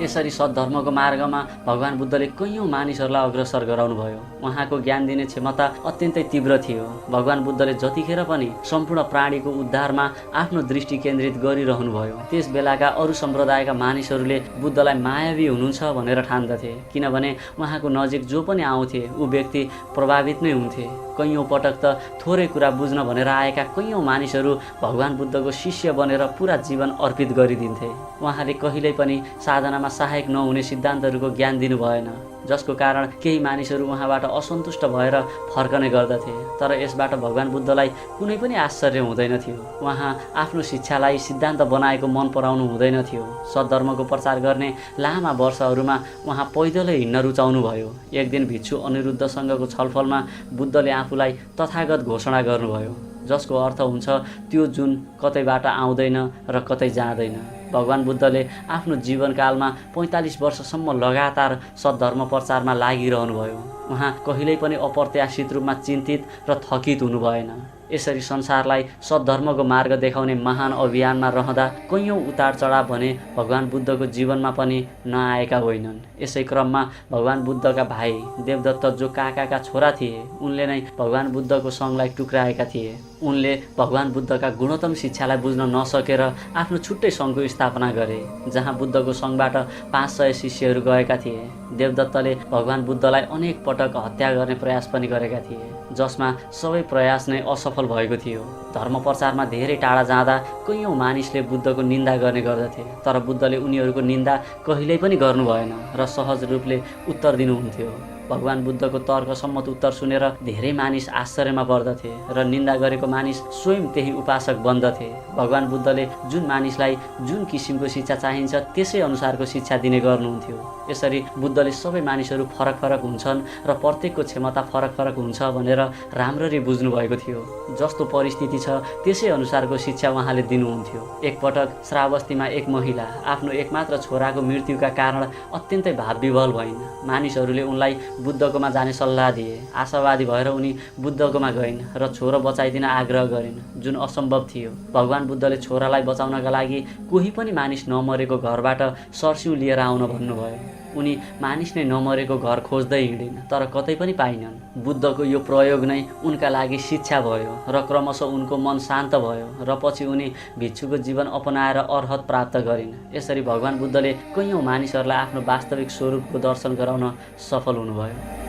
यसरी सद्धर्मको मार्गमा भगवान बुद्धले कैयौँ मानिसहरूलाई अग्रसर गराउनुभयो। उहाँको ज्ञान दिने क्षमता अत्यन्तै तीव्र थियो। भगवान बुद्धले जतिखेर पनि सम्पूर्ण प्राणीको उद्धारमा आफ्नो दृष्टि केन्द्रित गरिरहनुभयो। त्यस बेलाका अरू सम्प्रदायका मानिसहरूले बुद्धलाई मायावी हुनुहुन्छ भनेर ठान्दथे, किनभने उहाँको नजिक जो पनि आउँथे ऊ व्यक्ति प्रभावित नै हुन्थे। कैयौँ पटक त थोरै कुरा बुझ्न भनेर आएका कैयौँ मानिसहरू भगवान बुद्धको शिष्य बनेर पुरा जीवन अर्पित गरिदिन्थे। उहाँले कहिल्यै पनि साधनामा सहायक नहुने सिद्धान्तहरूको ज्ञान दिनु भएन, जसको कारण केही मानिसहरू उहाँबाट असन्तुष्ट भएर फर्कने गर्दथे। तर यसबाट भगवान बुद्धलाई कुनै पनि आश्चर्य हुँदैन थियो। उहाँ आफ्नो शिक्षालाई सिद्धान्त बनाएको मन पराउनु हुँदैन थियो। सद्धर्मको प्रचार गर्ने लामा वर्षहरूमा उहाँ पैदलै हिँड्न रुचाउनु भयो। एक दिन भिक्षु अनिरुद्धसँगको छलफलमा बुद्धले आफूलाई तथागत घोषणा गर्नुभयो, जसको अर्थ हुन्छ त्यो जुन कतैबाट आउँदैन र कतै जाँदैन। भगवान बुद्धले आफ्नो जीवनकालमा 45 वर्षसम्म लगातार सद्धर्म प्रचारमा लागिरहनुभयो। उहाँ कहिल्यै पनि अप्रत्याशित रूपमा चिन्तित र थकित हुनु भएन। यसरी संसारलाई सद्धर्मको मार्ग देखाउने महान अभियानमा रहँदा कैयौँ उतार चढाव भने भगवान बुद्धको जीवनमा पनि नआएका होइनन्। यसै क्रममा भगवान बुद्धका भाइ देवदत्त जो काकाका छोरा थिए, उनले नै भगवान बुद्धको सङ्घलाई टुक्राएका थिए। उनले भगवान बुद्धका गुणोत्तम शिक्षालाई बुझ्न नसकेर आफ्नो छुट्टै सङ्घको स्थापना गरे, जहाँ बुद्धको सङ्घबाट 500 शिष्यहरू गएका थिए। देवदत्तले भगवान बुद्धलाई अनेक पटक हत्या गर्ने प्रयास पनि गरेका थिए, जसमा सबै प्रयास नै असफल भएको थियो। धर्म प्रचारमा धेरै टाढा जाँदा कैयौँ मानिसले बुद्धको निन्दा गर्ने गर्दथे, तर बुद्धले उनीहरूको निन्दा कहिल्यै पनि गर्नु भएन र सहज रूपले उत्तर दिनुहुन्थ्यो। भगवान बुद्धको तर्कसम्मत उत्तर सुनेर धेरै मानिस आश्चर्यमा पर्दथे र निन्दा गरेको मानिस स्वयं त्यही उपासक बन्दथे। भगवान बुद्धले जुन मानिसलाई जुन किसिमको शिक्षा चाहिन्छ त्यसै अनुसारको शिक्षा दिने गर्नुहुन्थ्यो। यसरी बुद्धले सबै मानिसहरू फरक फरक हुन्छन् र प्रत्येकको क्षमता फरक फरक हुन्छ भनेर राम्ररी बुझ्नु भएको थियो। जस्तो परिस्थिति छ त्यसै अनुसारको शिक्षा उहाँले दिनुहुन्थ्यो। एकपटक श्रावस्तीमा एक महिला आफ्नो एकमात्र छोराको मृत्युका कारण अत्यन्तै भावविह्वल भइन्। मानिसहरूले उनलाई बुद्धकोमा जाने सल्लाह दिए। आशावादी भएर उनी बुद्धकोमा गइन् र छोरो बचाइदिन आग्रह गरिन्, जुन असम्भव थियो। भगवान बुद्धले छोरालाई बचाउनका लागि कोही पनि मानिस नमरेको घरबाट सरसिउ लिएर आउन भन्नुभयो। उनी मानिस नै नमरेको घर खोज्दै हिँडिन् तर कतै पनि पाइनन्। बुद्धको यो प्रयोग नै उनका लागि शिक्षा भयो र क्रमशः उनको मन शान्त भयो र पछि उनी भिक्षुको जीवन अपनाएर अर्हत प्राप्त गरिन्। यसरी भगवान बुद्धले कैयौँ मानिसहरूलाई आफ्नो वास्तविक स्वरूपको दर्शन गराउन सफल हुनुभयो।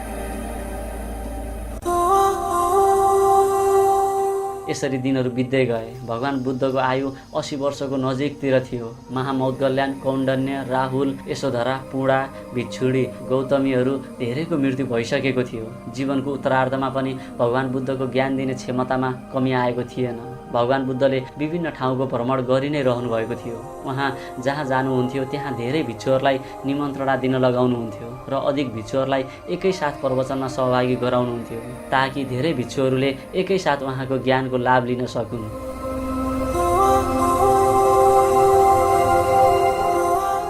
यसरी दिनहरू बित्दै गए। भगवान बुद्धको आयु 80 वर्षको नजिकतिर थियो। महामौद्गल्यान, कौण्डन्य, राहुल, यशोधरा, पुणा, भिक्षुडी, गौतमीहरू धेरैको मृत्यु भइसकेको थियो। जीवनको उत्तरार्धमा पनि भगवान बुद्धको ज्ञान दिने क्षमतामा कमी आएको थिएन। भगवान बुद्धले विभिन्न ठाउँको भ्रमण गरि नै रहनु भएको थियो। उहाँ जहाँ जानुहुन्थ्यो त्यहाँ धेरै भिक्षुहरूलाई निमन्त्रणा दिन लगाउनुहुन्थ्यो र अधिक भिक्षुहरूलाई एकैसाथ प्रवचनमा सहभागी गराउनुहुन्थ्यो ताकि धेरै भिक्षुहरूले एकैसाथ उहाँको ज्ञानको लाभ लिन सकुन्।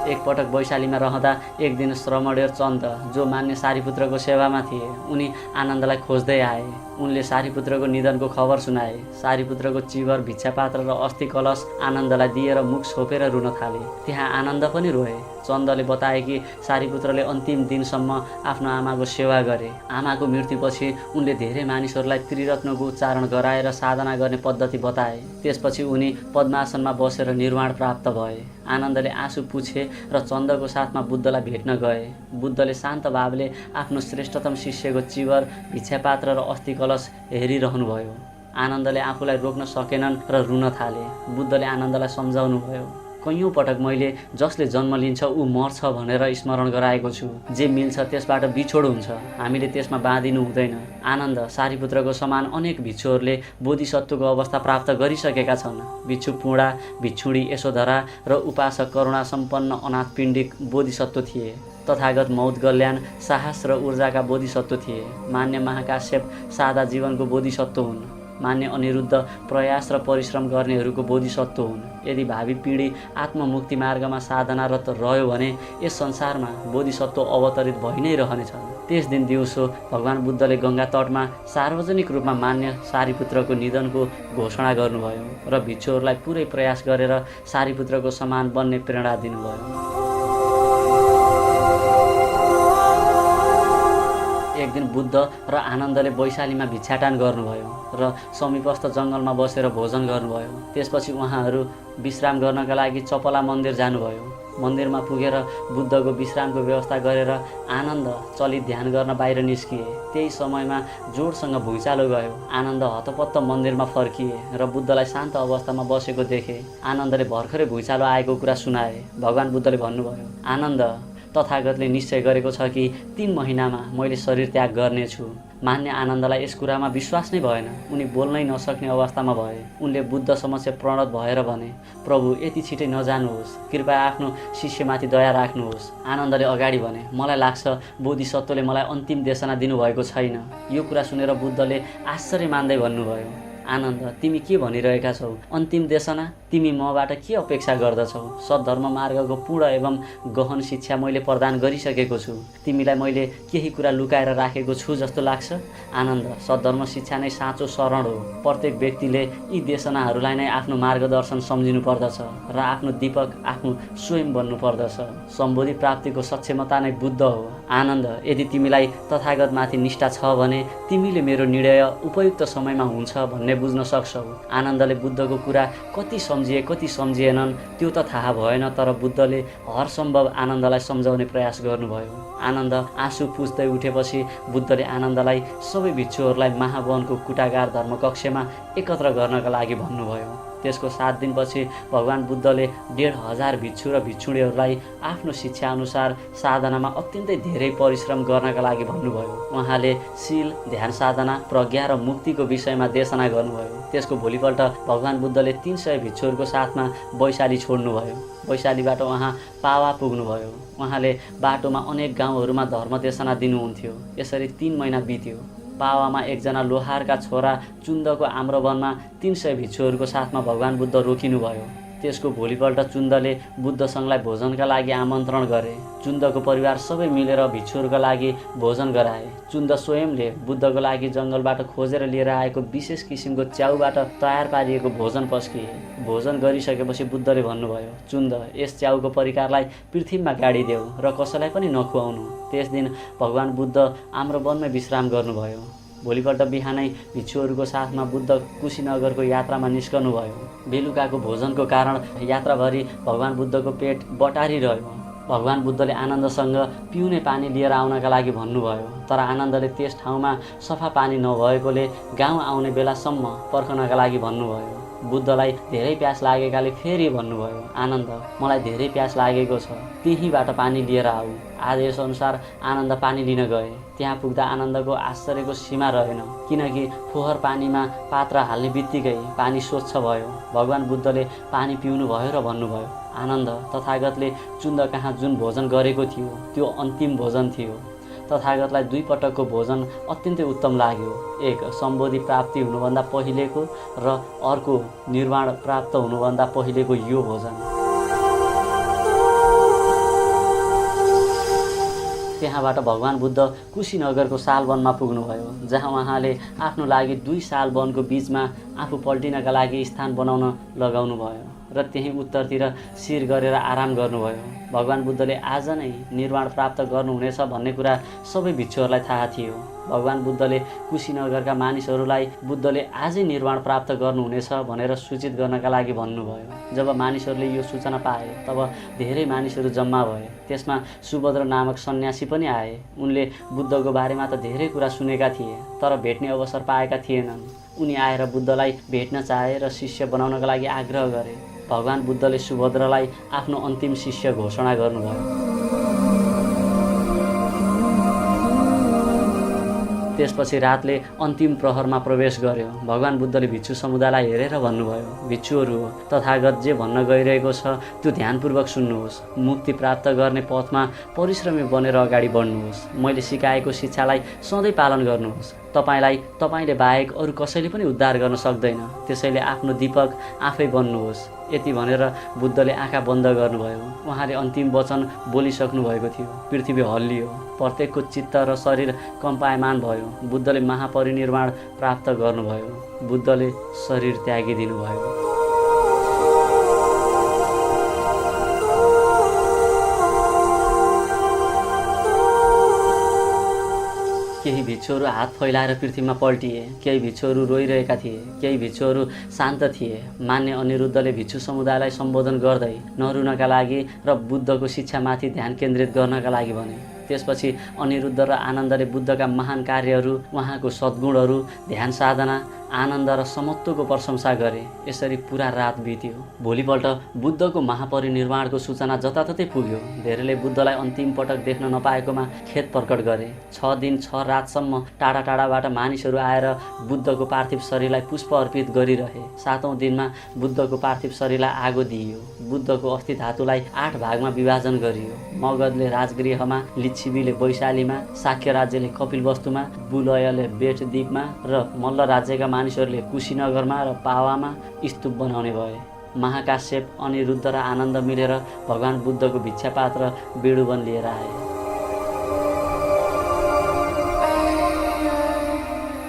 एकपटक वैशालीमा रहँदा एक दिन श्रमणेर चन्द, जो मान्य सारीपुत्रको सेवामा थिए, उनी आनन्दलाई खोज्दै आए। उनले सारीपुत्रको निधनको खबर सुनाए। सारीपुत्रको चिवर, भिक्षापात्र र अस्थि कलश आनन्दलाई दिएर मुख छोपेर रुन थाले। त्यहाँ आनन्द पनि रोए। चन्दले बताए कि सारीपुत्रले अन्तिम दिनसम्म आफ्नो आमाको सेवा गरे। आमाको मृत्युपछि उनले धेरै मानिसहरूलाई त्रिरत्नको उच्चारण गराएर साधना गर्ने पद्धति बताए। त्यसपछि उनी पद्मासनमा बसेर निर्वाण प्राप्त भए। आनन्दले आँसु पुछे र चन्दको साथमा बुद्धलाई भेट्न गए। बुद्धले शान्त भावले आफ्नो श्रेष्ठतम शिष्यको चिवर, भिक्षापात्र र अस्थि कलश हेरिरहनुभयो। आनन्दले आफूलाई रोक्न सकेनन् र रुन थाले। बुद्धले आनन्दलाई सम्झाउनु भयो, कैयौँ पटक मैले जसले जन्म लिन्छ ऊ मर्छ भनेर स्मरण गराएको छु। जे मिल्छ त्यसबाट बिछोड हुन्छ, हामीले त्यसमा बाँधिनु हुँदैन। आनन्द, सारीपुत्रको समान अनेक भिक्षुहरूले बोधिसत्वको अवस्था प्राप्त गरिसकेका छन्। भिक्षु पुणा, भिक्षुडी, यशोधरा र उपासक करुणा सम्पन्न अनाथपिण्डिक बोधिसत्व थिए। तथागत मौद्गल्यान साहस र ऊर्जाका बोधिसत्व थिए। मान्य महाकाश्यप सादा जीवनको बोधिसत्व हुन्। मान्य अनिरुद्ध प्रयास र परिश्रम गर्नेहरूको बोधिसत्व हुन्। यदि भावी पिँढी आत्ममुक्ति मार्गमा साधनारत रह्यो भने यस संसारमा बोधिसत्व अवतरित भइ नै रहनेछन्। त्यस दिन दिउँसो भगवान बुद्धले गङ्गा तटमा सार्वजनिक रूपमा मान्य सारीपुत्रको निधनको घोषणा गर्नुभयो र भिक्षुहरूलाई पुरै प्रयास गरेर सारीपुत्रको समान बन्ने प्रेरणा दिनुभयो। एक दिन बुद्ध र आनन्दले वैशालीमा भिक्षाटन गर्नुभयो र समीपस्थ जङ्गलमा बसेर भोजन गर्नुभयो। त्यसपछि उहाँहरू विश्राम गर्नका लागि चपला मन्दिर जानुभयो। मन्दिरमा पुगेर बुद्धको विश्रामको व्यवस्था गरेर आनन्द चली ध्यान गर्न बाहिर निस्किए। त्यही समयमा जोडसँग भुइँचालो गयो। आनन्द हतपत्त मन्दिरमा फर्किए र बुद्धलाई शान्त अवस्थामा बसेको देखे। आनन्दले भर्खरै भुइँचालो आएको कुरा सुनाए। भगवान बुद्धले भन्नुभयो, आनन्द, तथागतले निश्चय गरेको छ कि 3 महिनामा मैले शरीर त्याग गर्नेछु। मान्य आनन्दलाई यस कुरामा विश्वास नै भएन। उनी बोल्नै नसक्ने अवस्थामा भए। उनले बुद्ध समक्ष प्रणत भएर भने, प्रभु, यति छिटै नजानुहोस्, कृपया आफ्नो शिष्यमाथि दया राख्नुहोस्। आनन्दले अगाडि भने, मलाई लाग्छ बोधिसत्वले मलाई अन्तिम देशना दिनुभएको छैन। यो कुरा सुनेर बुद्धले आश्चर्य मान्दै भन्नुभयो, आनन्द, तिमी के भनिरहेका छौ? अन्तिम देशना? तिमी मबाट के अपेक्षा गर्दछौ? सद्धर्म मार्गको पूर्ण एवं गहन शिक्षा मैले प्रदान गरिसकेको छु। तिमीलाई मैले केही कुरा लुकाएर राखेको छु जस्तो लाग्छ? आनन्द, सद्धर्म शिक्षा नै साँचो शरण हो। प्रत्येक व्यक्तिले यी देशनाहरूलाई नै आफ्नो मार्गदर्शन सम्झिनु पर्दछ र आफ्नो दीपक आफू स्वयं बन्नु पर्दछ। सम्बोधि प्राप्तिको सक्षमता नै बुद्ध हो। आनन्द, यदि तिमीलाई तथागतमाथि निष्ठा छ भने तिमीले मेरो निर्णय उपयुक्त समयमा हुन्छ भन्ने बुझ्न सक्छौ। आनन्दले बुद्धको कुरा कति सम्झ सम्झिए कति सम्झिएनन् त्यो त थाहा भएन, तर बुद्धले हर सम्भव आनन्दलाई सम्झाउने प्रयास गर्नुभयो। आनन्द आँसु पुस्दै उठेपछि बुद्धले आनन्दलाई सबै भिक्षुहरूलाई महावनको कुटागार धर्मकक्षमा एकत्र गर्नका लागि भन्नुभयो। त्यसको 7 दिनपछि भगवान बुद्धले 1500 भिक्षु र भिक्षुणीहरूलाई आफ्नो शिक्षा अनुसार साधनामा अत्यन्तै धेरै परिश्रम गर्नका लागि भन्नुभयो। उहाँले शील, ध्यान साधना, प्रज्ञा र मुक्तिको विषयमा देशना गर्नुभयो। त्यसको भोलिपल्ट भगवान बुद्धले 300 भिक्षुहरूको साथमा वैशाली छोड्नुभयो। वैशालीबाट उहाँ पावा पुग्नुभयो। उहाँले बाटोमा अनेक गाउँहरूमा धर्म देशना दिनुहुन्थ्यो। यसरी 3 महिना बित्यो। पावामा एकजना लोहारका छोरा चुन्दको आम्रवनमा 300 भिक्षुहरूको साथमा भगवान बुद्ध रोकिनुभयो। त्यसको भोलिपल्ट चुन्दले बुद्धसँगलाई भोजनका लागि आमन्त्रण गरे। चुन्दको परिवार सबै मिलेर भिक्षुहरूका लागि भोजन गराए। चुन्द स्वयंले बुद्धको लागि जङ्गलबाट खोजेर लिएर आएको विशेष किसिमको च्याउबाट तयार पारिएको भोजन पस्किए। भोजन गरिसकेपछि बुद्धले भन्नुभयो, चुन्द, यस च्याउको परिकारलाई पृथ्वीमा गाडिदेऊ र कसैलाई पनि नखुवाउनु। त्यस दिन भगवान बुद्ध आम्रवनमै विश्राम गर्नुभयो। भोलिपल्ट बिहानै भिक्षुहरूको साथमा बुद्ध कुशीनगरको यात्रामा निस्कनुभयो। बेलुकाको भोजनको कारण यात्राभरि भगवान बुद्धको पेट बटारिरह्यो। भगवान बुद्धले आनन्दसँग पिउने पानी लिएर आउनका लागि भन्नुभयो, तर आनन्दले त्यस ठाउँमा सफा पानी नभएकोले गाउँ आउने बेलासम्म पर्खनका लागि भन्नुभयो। बुद्धलाई धेरै प्यास लागेकाले फेरि भन्नुभयो, आनन्द, मलाई धेरै प्यास लागेको छ, त्यहीँबाट पानी लिएर आऊ। आदेशअनुसार आनन्द पानी लिन गए। त्यहाँ पुग्दा आनन्दको आश्चर्यको सीमा रहेन, किनकि फोहर पानीमा पात्र हाल्ने बित्तिकै पानी स्वच्छ भयो। भगवान बुद्धले पानी पिउनुभयो र भन्नुभयो, आनन्द, तथागतले चुन्द कहाँ जुन भोजन गरेको थियो त्यो अन्तिम भोजन थियो। तथागतलाई 2 पटकको भोजन अत्यन्तै उत्तम लाग्यो। एक सम्बोधि प्राप्ति हुनुभन्दा पहिलेको र अर्को निर्वाण प्राप्त हुनुभन्दा पहिलेको यो भोजन। त्यहाँबाट भगवान बुद्ध कुशीनगरको सालवनमा पुग्नुभयो, जहाँ उहाँले आफ्नो लागि 2 सालवनको बीचमा आफू पल्टिनका लागि स्थान बनाउन लगाउनुभयो र त्यही उत्तरतिर शिर गरेर आराम गर्नुभयो। भगवान बुद्धले आज नै निर्वाण प्राप्त गर्नुहुनेछ भन्ने कुरा सबै भिक्षुहरूलाई थाहा थियो। भगवान बुद्धले कुशीनगरका मानिसहरूलाई बुद्धले आजै निर्वाण प्राप्त गर्नुहुनेछ भनेर सूचित गर्नका लागि भन्नुभयो। जब मानिसहरूले यो सूचना पाए तब धेरै मानिसहरू जम्मा भए। त्यसमा सुभद्र नामक सन्यासी पनि आए। उनले बुद्धको बारेमा त धेरै कुरा सुनेका थिए, तर भेट्ने अवसर पाएका थिएनन्। उनी आएर बुद्धलाई भेट्न चाहे र शिष्य बनाउनका लागि आग्रह गरे। भगवान बुद्धले सुभद्रलाई आफ्नो अन्तिम शिष्य घोषणा गर्नुभयो। त्यसपछि रातले अन्तिम प्रहरमा प्रवेश गर्यो। भगवान बुद्धले भिक्षु समुदायलाई हेरेर भन्नुभयो, भिक्षुहरू हो, तथागत जे भन्न गइरहेको छ त्यो ध्यानपूर्वक सुन्नुहोस्। मुक्ति प्राप्त गर्ने पथमा परिश्रमी बनेर अगाडि बढ्नुहोस्। मैले सिकाएको शिक्षालाई सधैँ पालन गर्नुहोस्। तपाईँले बाहेक अरू कसैले पनि उद्धार गर्न सक्दैन, त्यसैले आफ्नो दीपक आफै बन्नुहोस्। यति भनेर बुद्धले आँखा बन्द गर्नुभयो। उहाँले अन्तिम वचन बोलिसक्नु भएको थियो। पृथ्वी हल्लियो, प्रत्येकको चित्त र शरीर कम्पायमान भयो। बुद्धले महापरिनिर्वाण प्राप्त गर्नुभयो। बुद्धले शरीर त्यागिदिनुभयो। केही भिक्षुहरू हात फैलाएर पृथ्वीमा पल्टिए। केही भिक्षुहरू रोइरहेका थिए, केही भिक्षुहरू शान्त थिए। मान्य अनिरुद्धले भिक्षु समुदायलाई सम्बोधन गर्दै नरुनका लागि र बुद्धको शिक्षामाथि ध्यान केन्द्रित गर्नका लागि भने। त्यसपछि अनिरुद्ध र आनन्दले बुद्धका महान कार्यहरू, उहाँको सद्गुणहरू, ध्यान साधना, आनन्द र समत्वको प्रशंसा गरे। यसरी पुरा रात बित्यो। भोलिपल्ट बुद्धको महापरिनिर्वाणको सूचना जताततै पुग्यो। धेरैले बुद्धलाई अन्तिम पटक देख्न नपाएकोमा खेद प्रकट गरे। 6 दिन 6 रातसम्म टाढा टाढाबाट मानिसहरू आएर बुद्धको पार्थिव शरीरलाई पुष्प अर्पित गरिरहे। 7औं दिनमा बुद्धको पार्थिव शरीरलाई आगो दिइयो। बुद्धको अस्थि धातुलाई 8 भागमा विभाजन गरियो। मगधले राजगृहमा, लिच्छिवीले वैशालीमा, शाक्य राज्यले कपिलवस्तुमा, बुलयले बेटद्वीपमा र मल्ल राज्यका मानिसहरूले कुशीनगरमा र पावामा स्तूप बनाउने भए। महाकाश्यप, अनिरुद्ध र आनन्द मिलेर भगवान बुद्धको भिक्षापात्र बेडुवन लिएर आए।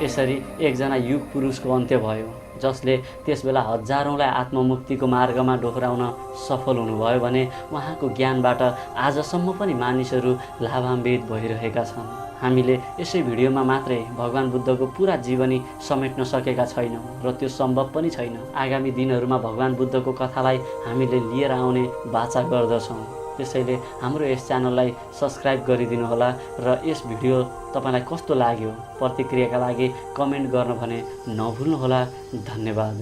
यसरी एकजना युग पुरुषको अन्त्य भयो, जसले त्यसबेला हजारौंलाई आत्ममुक्तिको मार्गमा डोहोऱ्याउन सफल हुनुभयो भने उहाँको ज्ञानबाट आजसम्म पनि मानिसहरू लाभान्वित भइरहेका छन्। हामीले यसै भिडियोमा मात्रै भगवान बुद्धको पुरा जीवनी समेट्न सकेका छैनौँ र त्यो सम्भव पनि छैन। आगामी दिनहरूमा भगवान बुद्धको कथालाई हामीले लिएर आउने वाचा गर्दछौँ। त्यसैले हाम्रो यस च्यानललाई सब्सक्राइब गरिदिनुहोला र यस भिडियो तपाईँलाई कस्तो लाग्यो प्रतिक्रियाका लागि कमेन्ट गर्न भने नभुल्नुहोला। धन्यवाद।